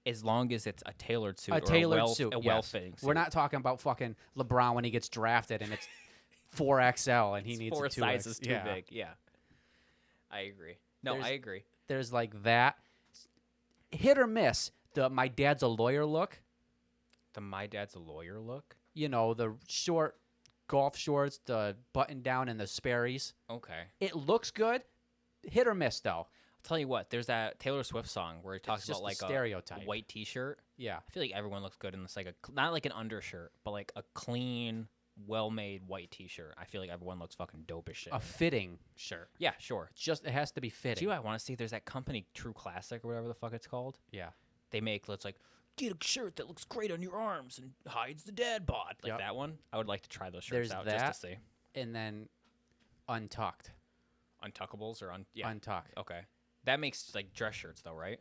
As long as it's a tailored suit, A tailored suit, a yes. well-fitting suit. We're not talking about fucking LeBron when he gets drafted and it's 4XL and he It's needs four a 2X. sizes too Yeah. big. Yeah, I agree. No, There's- I agree. There's like that. Hit or miss. The my dad's a lawyer look. The my dad's a lawyer look. You know, the short golf shorts, the button down, and the Sperry's. Okay. It looks good. Hit or miss though. I'll tell you what. There's that Taylor Swift song where it talks just about a like stereotype. a white T-shirt. Yeah. I feel like everyone looks good in this, like not like an undershirt, but like a clean, well-made white T-shirt. I feel like everyone looks fucking dope as shit. A fitting shirt. Yeah, sure. It has to be Do fitting. you know what I want to see? There's that company, True Classic or whatever the fuck it's called. Yeah. They make, let's like, get a shirt that looks great on your arms and hides the dad bod. Like Yep. that one. I would like to try those shirts There's out that. just to see. And then untucked. Untuckables or yeah. Untucked. Okay. That makes like dress shirts though, right?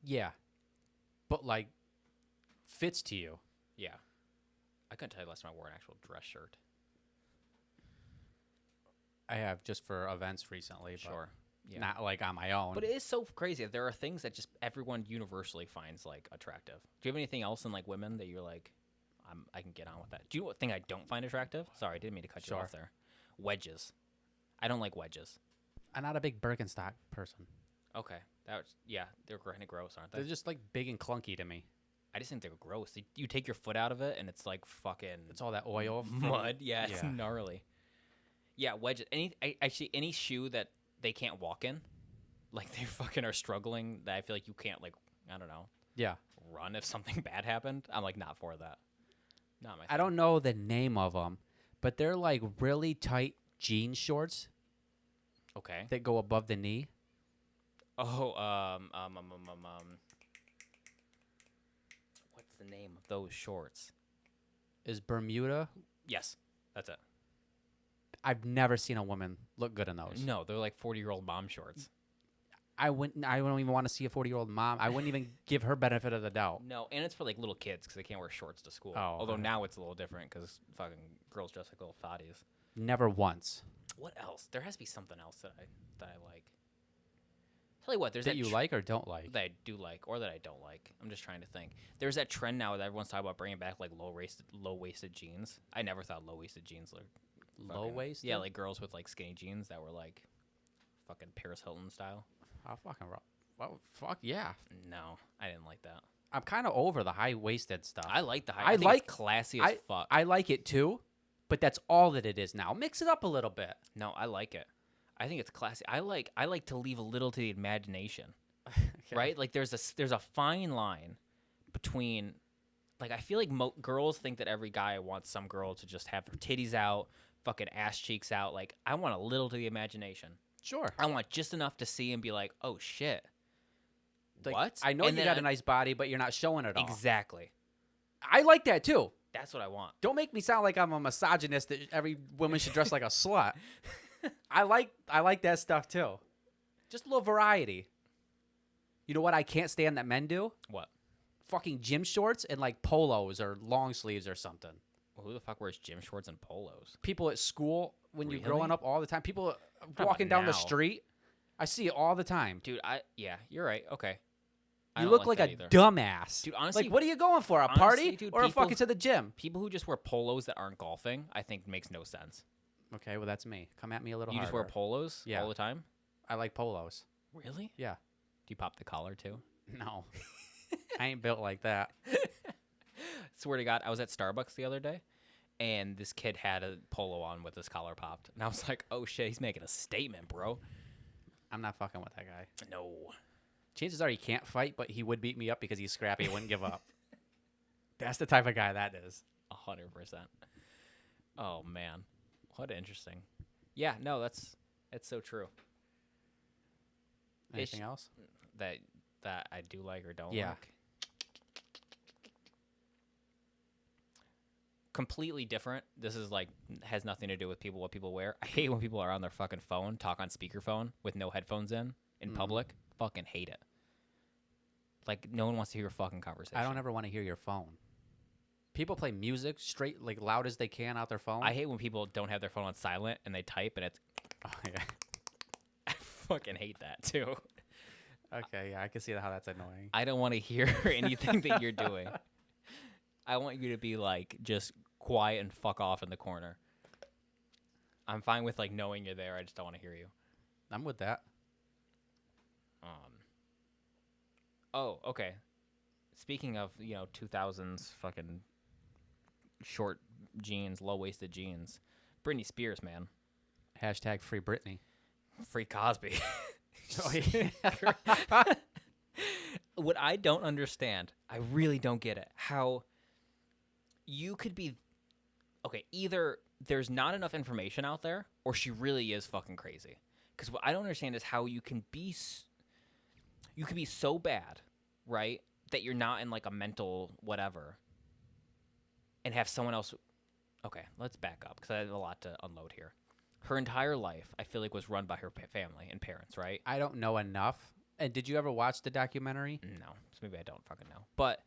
Yeah. But like fits to you. Yeah. I couldn't tell you last time I wore an actual dress shirt. I have just for events recently, but Sure. Yeah. not like on my own. But it is so crazy. There are things that just everyone universally finds like attractive. Do you have anything else in like women that you're like, I can get on with that? Do you know what thing I don't find attractive? Sorry, I didn't mean to cut you Sure. off there. Wedges. I don't like wedges. I'm not a big Birkenstock person. Okay, that was, yeah, they're kind of gross, aren't they? They're just like big and clunky to me. I just think they're gross. You take your foot out of it and it's like fucking It's all that oil from mud. Yeah, it's Yeah. gnarly. Yeah, wedges. Actually any shoe that they can't walk in, like they fucking are struggling. That I feel like you can't like I don't know Yeah. run if something bad happened. I'm like not for that. Not my. I don't know the name of them, but they're like really tight jean shorts Okay. that go above the knee. Oh, what's the name of those shorts? Is Bermuda? Yes, that's it. I've never seen a woman look good in those. No, they're like 40-year-old mom shorts. I don't even want to see a 40-year-old mom. I wouldn't even give her benefit of the doubt. No, and it's for like little kids because they can't wear shorts to school. Oh, Although okay. now it's a little different because fucking girls dress like little thotties. Never once. What else? There has to be something else that I like. Tell you what, there's That that you like or don't like? that I do like or that I don't like. I'm just trying to think. There's that trend now that everyone's talking about bringing back like low waisted jeans. I never thought low waisted jeans looked Low fucking- waist? Yeah, like girls with like skinny jeans that were like fucking Paris Hilton style. Oh, fucking well, fuck yeah. No, I didn't like that. I'm kind of over the high waisted stuff. I like the high. I I think like- it's classy as fuck. I like it too, but that's all that it is now. Mix it up a little bit. No, I like it. I think it's classy. I like to leave a little to the imagination. Right? Like there's a fine line between like I feel like girls think that every guy wants some girl to just have her titties out, fucking ass cheeks out. Like I want a little to the imagination. Sure. I want just enough to see and be like, "Oh shit." Like, What? I know And you then got a nice body, but you're not showing it all. Exactly. I like that too. That's what I want. Don't make me sound like I'm a misogynist that every woman should dress like a slut. I like that stuff too. Just a little variety. You know what I can't stand that men do? What? Fucking gym shorts and like polos or long sleeves or something. Well, who the fuck wears gym shorts and polos? People at school when you're Really? growing up all the time. People about walking down the now? street. I see it all the time. Dude, yeah, you're right. Okay. I You don't look like that a either. dumbass. Dude, honestly- like what are you going for? A honestly, party dude, or a people- fucking to the gym? People who just wear polos that aren't golfing, I think makes no sense. Okay, well that's me. Come at me a little You just wear harder. polos Yeah. all the time? I like polos. Really? Yeah. Do you pop the collar too? No. I ain't built like that. Swear to God, I was at Starbucks the other day, and this kid had a polo on with his collar popped, and I was like, "Oh shit, he's making a statement, bro." I'm not fucking with that guy. No. chances are he can't fight, but he would beat me up because he's scrappy and wouldn't give up. That's the type of guy that is. 100%. Oh man, what interesting. Yeah, no, that's so true. Anything else? That I do like or don't Yeah. like. Completely different. This is like has nothing to do with what people wear. I hate when people are on their fucking phone, talk on speakerphone with no headphones in public. Fucking hate it. Like no one wants to hear a fucking conversation. I don't ever want to hear your phone. People play music straight, like loud as they can out their phone. I hate when people don't have their phone on silent and they type and it's. Oh, yeah. I fucking hate that too. Okay, yeah, I can see how that's annoying. I don't want to hear anything that you're doing. I want you to be like just quiet and fuck off in the corner. I'm fine with like knowing you're there. I just don't want to hear you. I'm with that. Oh, okay. Speaking of 2000s fucking short jeans, low-waisted jeans, Britney Spears, man, Hashtag free Britney. free Cosby. Oh, yeah. What I don't understand, I really don't get it, how you could be okay, either there's not enough information out there or she really is fucking crazy. Because what I don't understand is how you can be so bad, right, that you're not in like a mental whatever and have someone else. Okay, let's back up because I have a lot to unload here. Her entire life, I feel like, was run by her family and parents, right? I don't know enough. And did you ever watch the documentary? No, so maybe I don't fucking know. But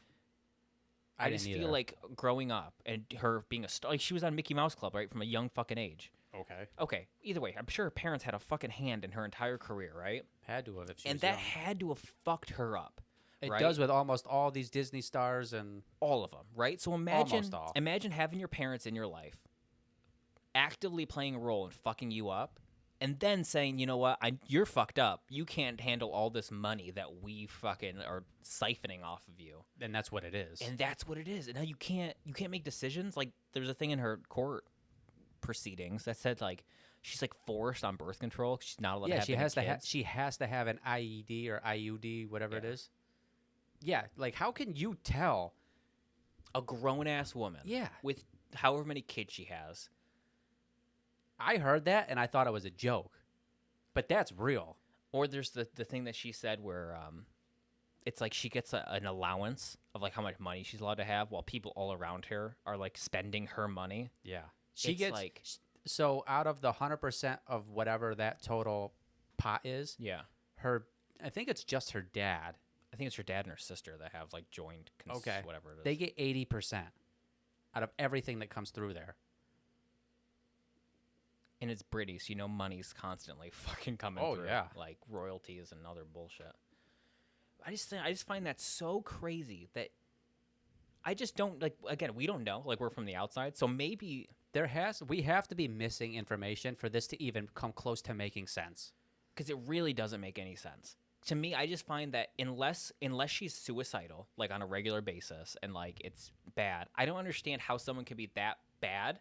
I just didn't feel either. like growing up and her being a star, like she was on Mickey Mouse Club, right, from a young fucking age. Okay. Okay, either way, I'm sure her parents had a fucking hand in her entire career, right? Had to have if she And was that young. had to have fucked her up. It right? does with almost all these Disney stars and All of them, right? So imagine Almost all. imagine having your parents in your life actively playing a role in fucking you up and then saying, you know what, you're fucked up. You can't handle all this money that we fucking are siphoning off of you. and that's what it is. And that's what it is. And now you can't make decisions. Like there's a thing in her court proceedings that said like she's like forced on birth control. 'Cause she's not allowed to have she any has to kids. she has to have an IED or IUD, whatever it Yeah. is. Yeah, like how can you tell? A grown ass woman. Yeah. With however many kids she has. I heard that and I thought it was a joke. But that's real. Or there's the thing that she said where it's like she gets an allowance of like how much money she's allowed to have while people all around her are like spending her money. Yeah. She It's gets like so out of the 100% of whatever that total pot is, yeah. I think it's just her dad. I think it's her dad and her sister that have like joined Okay. whatever it is. They get 80% out of everything that comes through there. And it's British, so money's constantly fucking coming Oh, through. yeah. Like royalties and other bullshit. I just find that so crazy that I just don't like. Again, we don't know. Like we're from the outside, so maybe We have to be missing information for this to even come close to making sense. because it really doesn't make any sense to me. I just find that unless she's suicidal, like on a regular basis, and like it's bad, I don't understand how someone can be that bad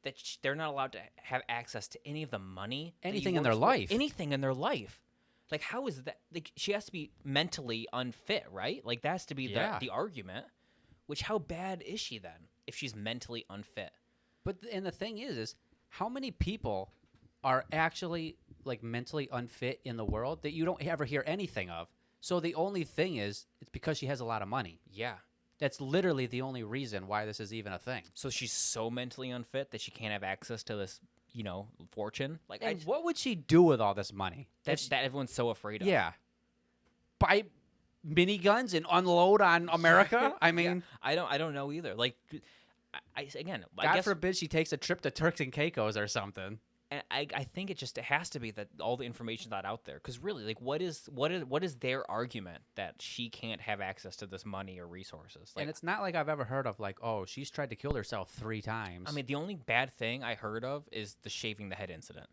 that they're not allowed to have access to any of the money, that you Anything in their worked for. life. Anything in their life. Like how is that? Like she has to be mentally unfit, right? Like that has to be Yeah. the argument. Which how bad is she then if she's mentally unfit? But and the thing is how many people are actually like mentally unfit in the world that you don't ever hear anything of? So the only thing is it's because she has a lot of money. Yeah. That's literally the only reason why this is even a thing. So she's so mentally unfit that she can't have access to this, fortune. Like And what would she do with all this money? that everyone's so afraid of. Yeah. Buy miniguns and unload on America? I mean, I don't know either. Like I God guess forbid she takes a trip to Turks and Caicos or something. and I think it has to be that all the information's not out there because really like what is their argument that she can't have access to this money or resources? Like And it's not like I've ever heard of like, oh, she's tried to kill herself 3 times. I mean the only bad thing I heard of is the shaving the head incident.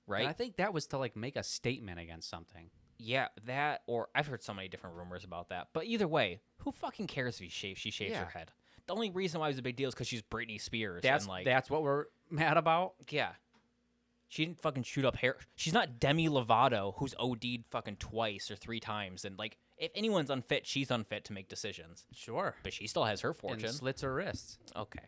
Right? And I think that was to like make a statement against something. Yeah, that or I've heard so many different rumors about that. But either way, who fucking cares if she shaves Yeah. her head? The only reason why it was a big deal is because she's Britney Spears. That's and like that's what we're mad about. yeah. She didn't fucking shoot up hair. She's not Demi Lovato, who's OD'd fucking twice or 3 times. And, like, if anyone's unfit, she's unfit to make decisions. Sure. But she still has her fortune. And slits her wrists. Okay.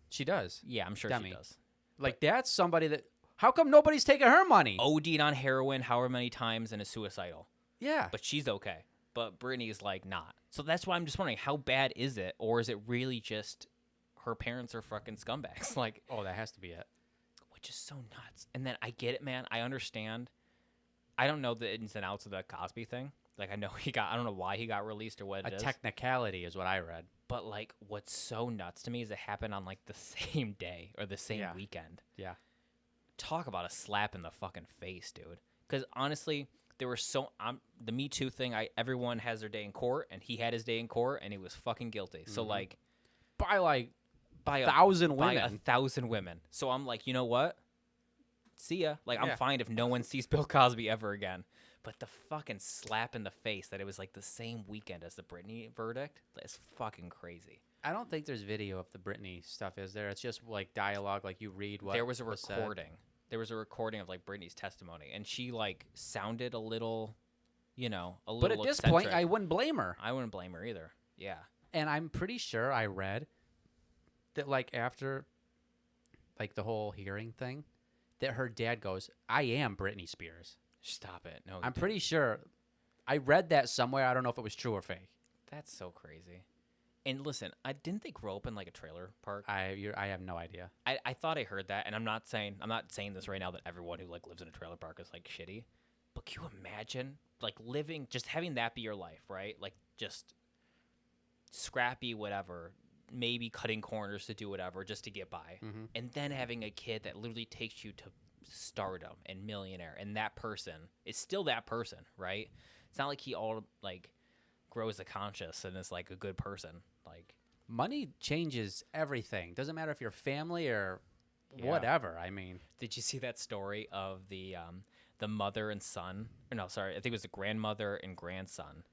She does. Yeah, I'm sure Demi. she does. Like, that's somebody that. How come nobody's taking her money? OD'd on heroin however many times and is suicidal. Yeah. But she's okay. But Britney's, like, not. So that's why I'm just wondering, how bad is it? Or is it really just her parents are fucking scumbags? Like, Oh, that has to be it. which is so nuts. And then I get it, man. I understand. I don't know the ins and outs of the Cosby thing. Like, I don't know why he got released or what it A is. technicality is what I read. But, like, what's so nuts to me is it happened on, like, the same day or the same Yeah. weekend. Yeah. Talk about a slap in the fucking face, dude. Because, honestly, there were the Me Too thing, everyone has their day in court, and he had his day in court, and he was fucking guilty. So, like, By like by 1,000 by women. 1,000 women. So I'm like, you know what? See ya. Like, I'm Yeah. fine if no one sees Bill Cosby ever again. But the fucking slap in the face that it was like the same weekend as the Britney verdict is fucking crazy. I don't think there's video of the Britney stuff, is there? It's just like dialogue, like you read what There was a said. recording. There was a recording of like Britney's testimony, and she like sounded a little, a little. But at this eccentric. point, I wouldn't blame her. I wouldn't blame her either. Yeah. And I'm pretty sure I read that like after like the whole hearing thing, that her dad goes, "I am Britney Spears." Stop it. No. I'm pretty sure I read that somewhere. I don't know if it was true or fake. That's so crazy. And listen, I didn't they grow up in like a trailer park? I have no idea. I thought I heard that, and I'm not saying this right now that everyone who like lives in a trailer park is like shitty. But can you imagine like living, just having that be your life, right? Like just scrappy, whatever, maybe cutting corners to do whatever just to get by, and then having a kid that literally takes you to stardom and millionaire, and that person is still that person, right? It's not like he all like grows a conscience and is like a good person, like. Money changes everything. Doesn't matter if you're family or Yeah. whatever. I mean, Did you see that story of the mother and son? Or no, sorry, I think it was the grandmother and grandson.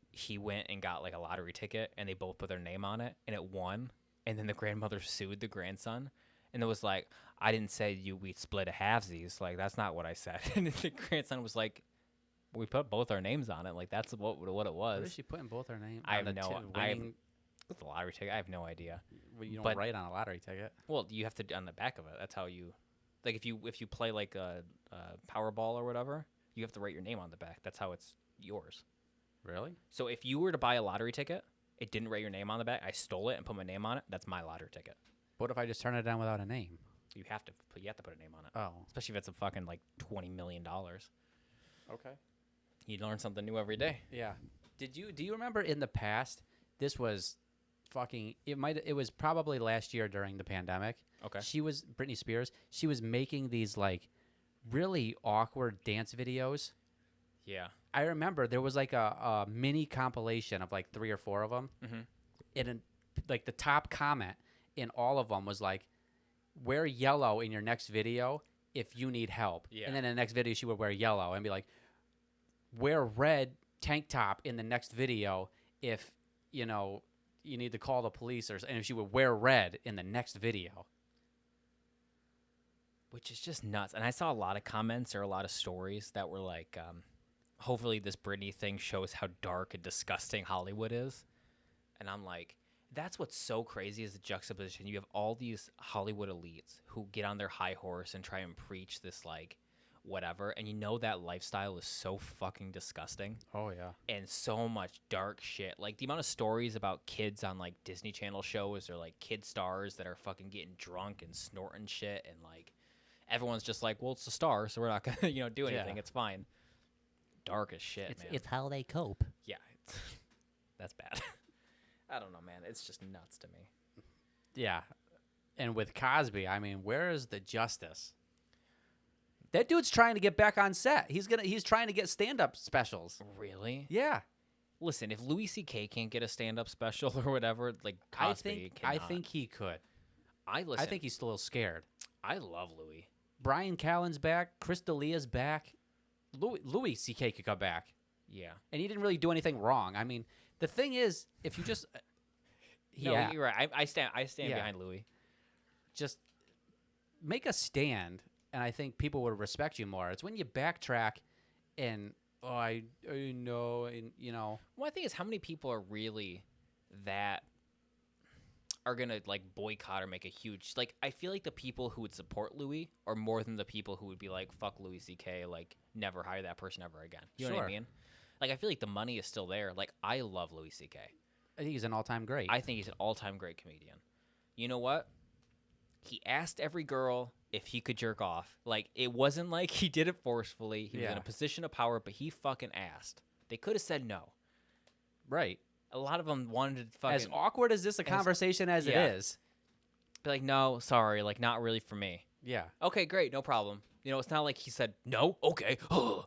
He went and got like a lottery ticket, and they both put their name on it, and it won. And then the grandmother sued the grandson, and it was like, "I didn't say we split a halvesies. Like that's not what I said." And then the grandson was like, "We put both our names on it. Like that's what it what was." is she putting both her names? I have on the no- ti- I have- winning- With the lottery ticket, I have no idea. well, you don't but- write on a lottery ticket. Well, you have to on the back of it. That's how you, like, if you play like a Powerball or whatever, you have to write your name on the back. That's how it's yours. Really? So if you were to buy a lottery ticket, it didn't write your name on the back. I stole it and put my name on it. That's my lottery ticket. What if I just turn it down without a name? You have to put a name on it, Oh, especially if it's a fucking like $20 million. okay. You learn something new every day. Yeah. Do you remember in the past? This was fucking. It was probably last year during the pandemic. Okay. Britney Spears. She was making these like really awkward dance videos. Yeah. I remember there was like a mini compilation of like 3 or 4 of them. Mm-hmm. And like the top comment in all of them was like, "Wear yellow in your next video if you need help." Yeah. And then in the next video she would wear yellow and be like, "Wear red tank top in the next video if you need to call the police," and if she would wear red in the next video. Which is just nuts. And I saw a lot of comments or a lot of stories that were like, hopefully this Britney thing shows how dark and disgusting Hollywood is. And I'm like, that's what's so crazy is the juxtaposition. You have all these Hollywood elites who get on their high horse and try and preach this like whatever. And that lifestyle is so fucking disgusting. Oh yeah. And so much dark shit. Like the amount of stories about kids on like Disney Channel shows or like kid stars that are fucking getting drunk and snorting shit, and like everyone's just like, well, it's a star, so we're not gonna do anything. Yeah. It's fine. Dark as shit, man. It's how they cope. Yeah, that's bad. I don't know, man. It's just nuts to me. Yeah. And with Cosby, I mean, where is the justice? That dude's trying to get back on set. He's trying to get stand-up specials. Really? Yeah. Listen, if Louis C.K. can't get a stand-up special or whatever, like Cosby I cannot. think he could. I think he's still a little scared. I love Louis. Brian Callen's back. Chris D'Elia's back. Louis C.K. could come back. Yeah. And he didn't really do anything wrong. I mean, the thing is, if you just... No, you're right. I stand Yeah. behind Louis. Just make a stand and I think people would respect you more. It's when you backtrack and I know, and Well, I think it's how many people are really that are gonna like boycott or make a huge like. I feel like the people who would support Louis are more than the people who would be like, "Fuck Louis C.K." Like, never hire that person ever again. You know what I Sure. mean? Like, I feel like the money is still there. Like, I love Louis C.K. I think he's an all-time great. I think he's an all-time great comedian. You know what? He asked every girl if he could jerk off. Like, it wasn't like he did it forcefully. He was in Yeah. a position of power, but he fucking asked. They could have said no. Right. A lot of them wanted to fucking As awkward as this a conversation as yeah. it is. be like, no, sorry, like, not really for me. Yeah. Okay, great, no problem. You know, it's not like he said no. Okay,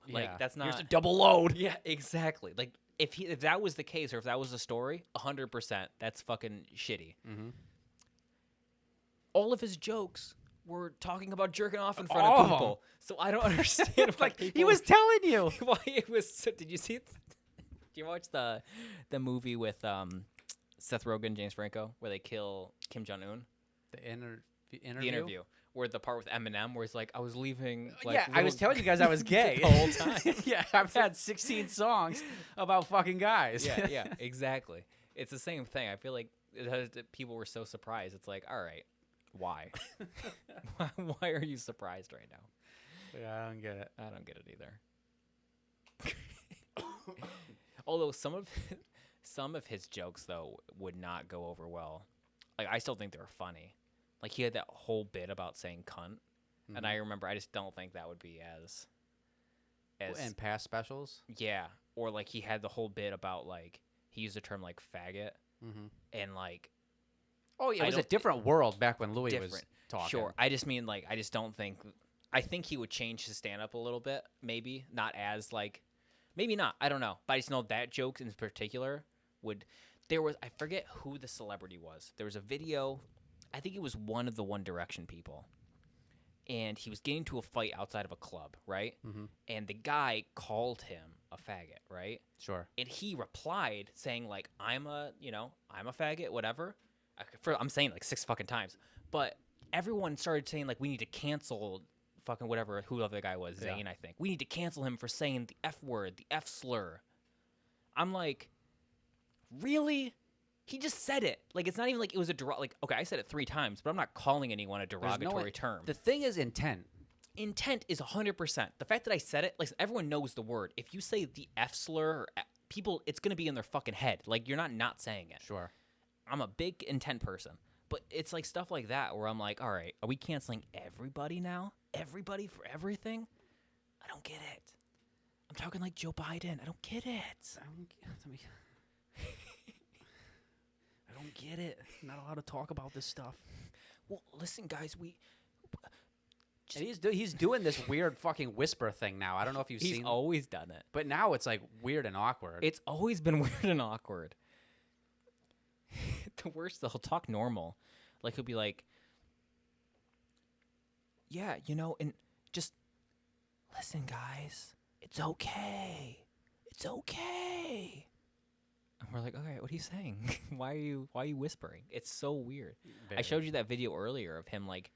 like Yeah. that's not. Here's a double load. Yeah, exactly. Like if that was the case or if that was the story, 100%, that's fucking shitty. Mm-hmm. All of his jokes were talking about jerking off in front All of of 'em. people. So I don't understand. Why Like people he was telling you. why it was. So, did you see? Did you watch the movie with Seth Rogen and James Franco where they kill Kim Jong Un? The interview. The interview where the part with Eminem where he's like, I was leaving. Like, Yeah, I was telling you guys I was gay the whole time. Yeah, I've had 16 songs about fucking guys. yeah, exactly. It's the same thing. I feel like people were so surprised. It's like, all right, why? Why are you surprised right now? Yeah, I don't get it. I don't get it either. Although some of his jokes though would not go over well. Like I still think they were funny. Like he had that whole bit about saying cunt, and I remember I just don't think that would be as And past specials. yeah. Or like he had the whole bit about like he used the term like faggot and like Oh yeah, I it was a don't- different world back when Louis was different. talking. Sure. I just mean like I just don't think I think he would change his stand up a little bit, maybe. Not as like maybe not. I don't know. But I just know that joke in particular would I forget who the celebrity was. There was a video, I think it was one of the One Direction people. And he was getting into a fight outside of a club, right? And the guy called him a faggot, right? Sure. And he replied saying like I'm a faggot, whatever. I'm saying like 6 fucking times. But everyone started saying like we need to cancel fucking whatever whoever the guy was, Zayn, I think. We need to cancel him for saying the F word, the F slur. I'm like, really? He just said it. Like it's not even like it was a like okay, I said it 3 times, but I'm not calling anyone a derogatory term. The thing is intent. Intent is 100%. The fact that I said it, like everyone knows the word. If you say the F slur, or people, it's gonna be in their fucking head. Like you're not saying it. Sure. I'm a big intent person, but it's like stuff like that where I'm like, all right, are we canceling everybody now? Everybody for everything? I don't get it. I'm talking like Joe Biden. I don't get it. I don't get it. I'm not allowed to talk about this stuff. Well, listen, guys, And he's doing this weird fucking whisper thing now. I don't know if you've he's seen, always done it. but now it's like weird and awkward. It's always been weird and awkward. The worst, he'll talk normal. Like, he'll be like, yeah, and just listen, guys. It's okay. It's okay. And we're like, okay, what are you saying? Why are you whispering? It's so weird. I showed you that video earlier of him, like,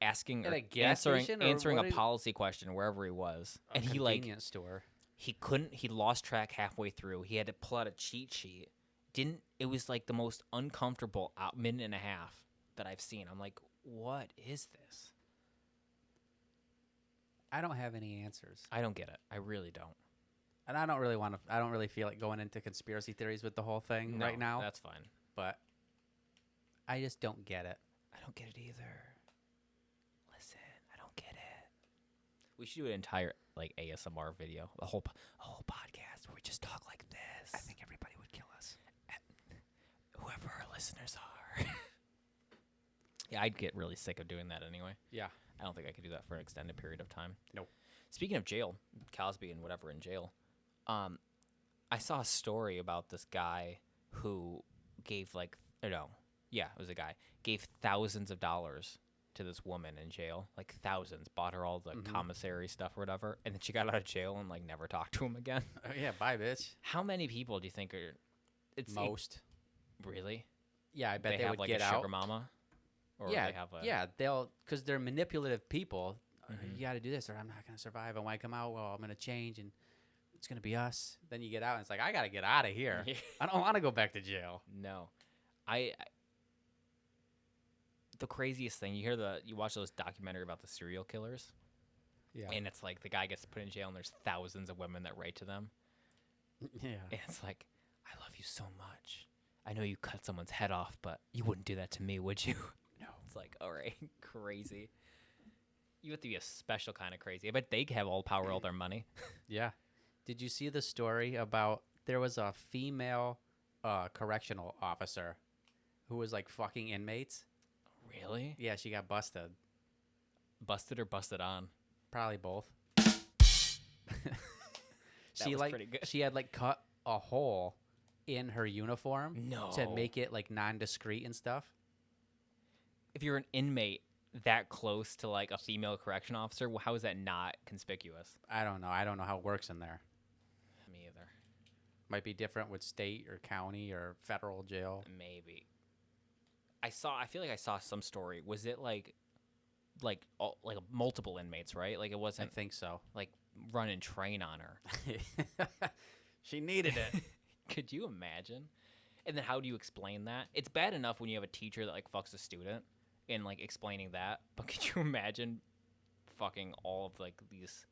asking At or a gas station or answering what a policy question wherever he was. And he, like, convenience store. he lost track halfway through. He had to pull out a cheat sheet. It was like the most uncomfortable minute and a half that I've seen. I'm like, what is this? I don't have any answers. I don't get it. I really don't. And I don't really want to. I don't really feel like going into conspiracy theories with the whole thing right now. That's fine. But I just don't get it. I don't get it either. Listen, I don't get it. We should do an entire like ASMR video, a whole podcast where we just talk like this. I think everybody would kill us. Whoever our listeners are. Yeah, I'd get really sick of doing that anyway. Yeah. I don't think I could do that for an extended period of time. Nope. Speaking of jail, Cosby and whatever in jail, I saw a story about this guy who gave it was a guy, gave thousands of dollars to this woman in jail, like thousands, bought her all the commissary stuff or whatever, and then she got out of jail and like never talked to him again. Oh, yeah, bye, bitch. How many people do you think are? Most. Really? Yeah, I bet they have would like get a out. sugar mama. Or Yeah, they have a, yeah, they'll because they're manipulative people. you got to do this, or I'm not gonna survive. And when I come out, well, I'm gonna change, and it's gonna be us. Then you get out, and it's like I gotta get out of here. I don't want to go back to jail. No, I the craziest thing, you watch those documentary about the serial killers, Yeah. and it's like the guy gets put in jail, and there's thousands of women that write to them, Yeah. and it's like, I love you so much. I know you cut someone's head off, but you wouldn't do that to me, would you? No. It's like, all right, crazy. You have to be a special kind of crazy. I bet they have all power, all their money. Yeah. Did you see the story about there was a female correctional officer who was like fucking inmates? Really? Yeah, she got busted. Busted or busted on? Probably both. She was like pretty good. she had like cut a hole in her uniform No. to make it like non-discreet and stuff. If you're an inmate that close to like a female correction officer, well, how is that not conspicuous? I don't know. I don't know how it works in there. Me either. Might be different with state or county or federal jail. Maybe. I feel like I saw some story. Was it like multiple inmates, right? Like it I wasn't think so. like run and train on her. She needed it. Could you imagine? And then how do you explain that? It's bad enough when you have a teacher that like fucks a student and like explaining that, but could you imagine fucking all of like these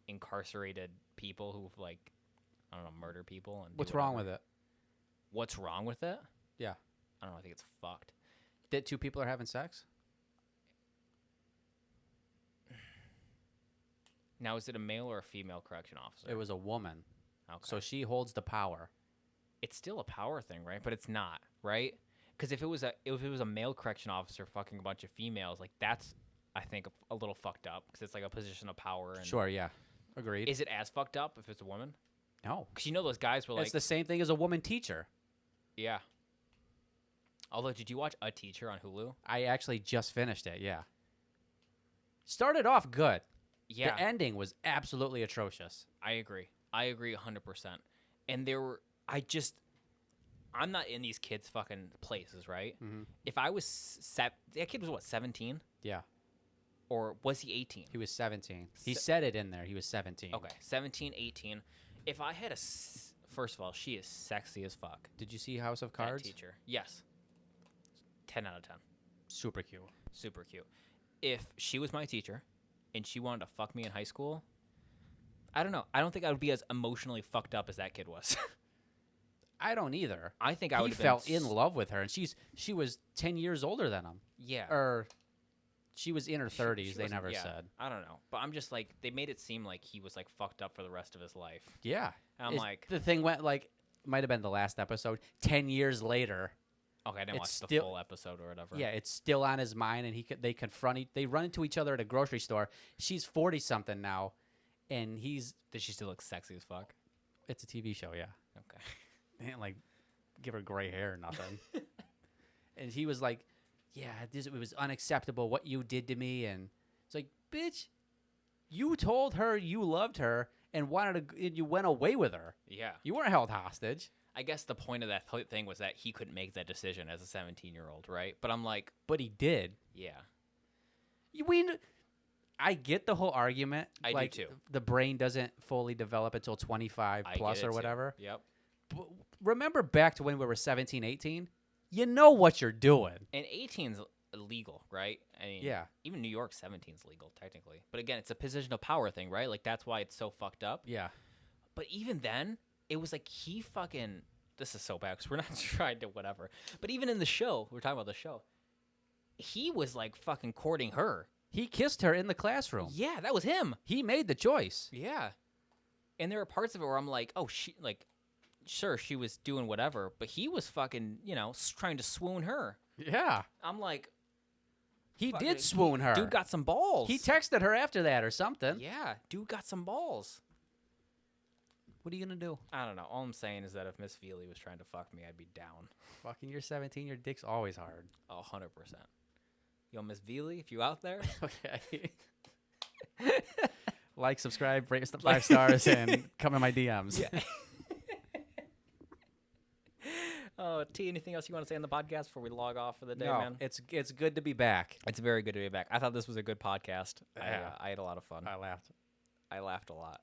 incarcerated people who've like, I don't know, murder people and What's wrong with it? What's wrong with it? Yeah. I don't know. I think it's fucked. That two people are having sex? Now, is it a male or a female correction officer? It was a woman. Okay. So she holds the power. It's still a power thing, right? But it's not, right? Because if it was a male correction officer fucking a bunch of females, like that's, I think, a little fucked up because it's like a position of power. And Sure, yeah. Agreed. Is it as fucked up if it's a woman? No. Because you know those guys were like, It's the same thing as a woman teacher. yeah. Although, did you watch A Teacher on Hulu? I actually just finished it, yeah. Started off good. Yeah, The ending was absolutely atrocious. I agree. I agree 100%. And I'm not in these kids' fucking places, right? Mm-hmm. If I was that kid was what, 17? Yeah. Or was he 18? He was 17. He Se- said it in there. He was 17. Okay, 17, 18. If I had first of all, she is sexy as fuck. Did you see House of That Cards? teacher. Yes. 10 out of 10. Super cute. Super cute. If she was my teacher and she wanted to fuck me in high school, I don't know. I don't think I would be as emotionally fucked up as that kid was. I don't either. I think I would He have fell been in love with her, and she was 10 years older than him. Yeah. Or she was in her She 30s, they wasn't- never yeah, said. I don't know. But I'm just like, they made it seem like he was like fucked up for the rest of his life. Yeah. And I'm It's- like, the thing went like, might have been the last episode, 10 years later. okay, I didn't it's watch the still- full episode or whatever. Yeah, it's still on his mind, and they run into each other at a grocery store. She's 40 something now, and Did she still look sexy as fuck? it's a TV show, yeah. Okay. They didn't like give her gray hair or nothing. And he was like, "Yeah, it was unacceptable what you did to me." And it's like, "Bitch, you told her you loved her and you went away with her. Yeah. You weren't held hostage." I guess the point of that thing was that he couldn't make that decision as a 17-year-old, right? But I'm like, But he did. yeah. I get the whole argument. I do like, too. The brain doesn't fully develop until 25 I plus get it or too. whatever. Yep. But remember back to when we were 17, 18? You know what you're doing. And 18's illegal, right? I mean, Yeah. even New York 17's legal technically. But again, it's a position of power thing, right? Like that's why it's so fucked up. Yeah. But even then, it was like he fucking. This is so bad because we're not trying to whatever. But even in the show, we're talking about the show. He was like fucking courting her. He kissed her in the classroom. Yeah, that was him. He made the choice. Yeah. And there were parts of it where I'm like, oh, sure, she was doing whatever, but he was fucking, trying to swoon her. Yeah. I'm like, He fucking- did swoon her. dude got some balls. He texted her after that or something. Yeah, dude got some balls. What are you going to do? I don't know. All I'm saying is that if Miss Feely was trying to fuck me, I'd be down. Fucking you're 17, your dick's always hard. 100%. Yo, Miss Feely, if you out there, Okay. Like, subscribe, rate us the 5 stars, and come in my DMs. Yeah. Oh, T, anything else you want to say on the podcast before we log off for the day, No, man? it's good to be back. It's very good to be back. I thought this was a good podcast. Yeah. I had a lot of fun. I laughed. I laughed a lot.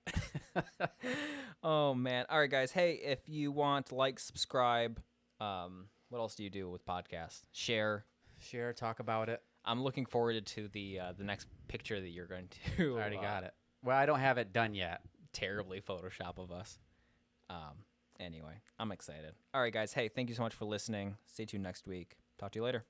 Oh man! All right, guys. Hey, if you want to like, subscribe. What else do you do with podcasts? Share. Share, talk about it. I'm looking forward to the next picture that you're going to. I already got it. Well, I don't have it done yet. Terribly Photoshop of us. Anyway, I'm excited. All right, guys. Hey, thank you so much for listening. Stay tuned next week. Talk to you later.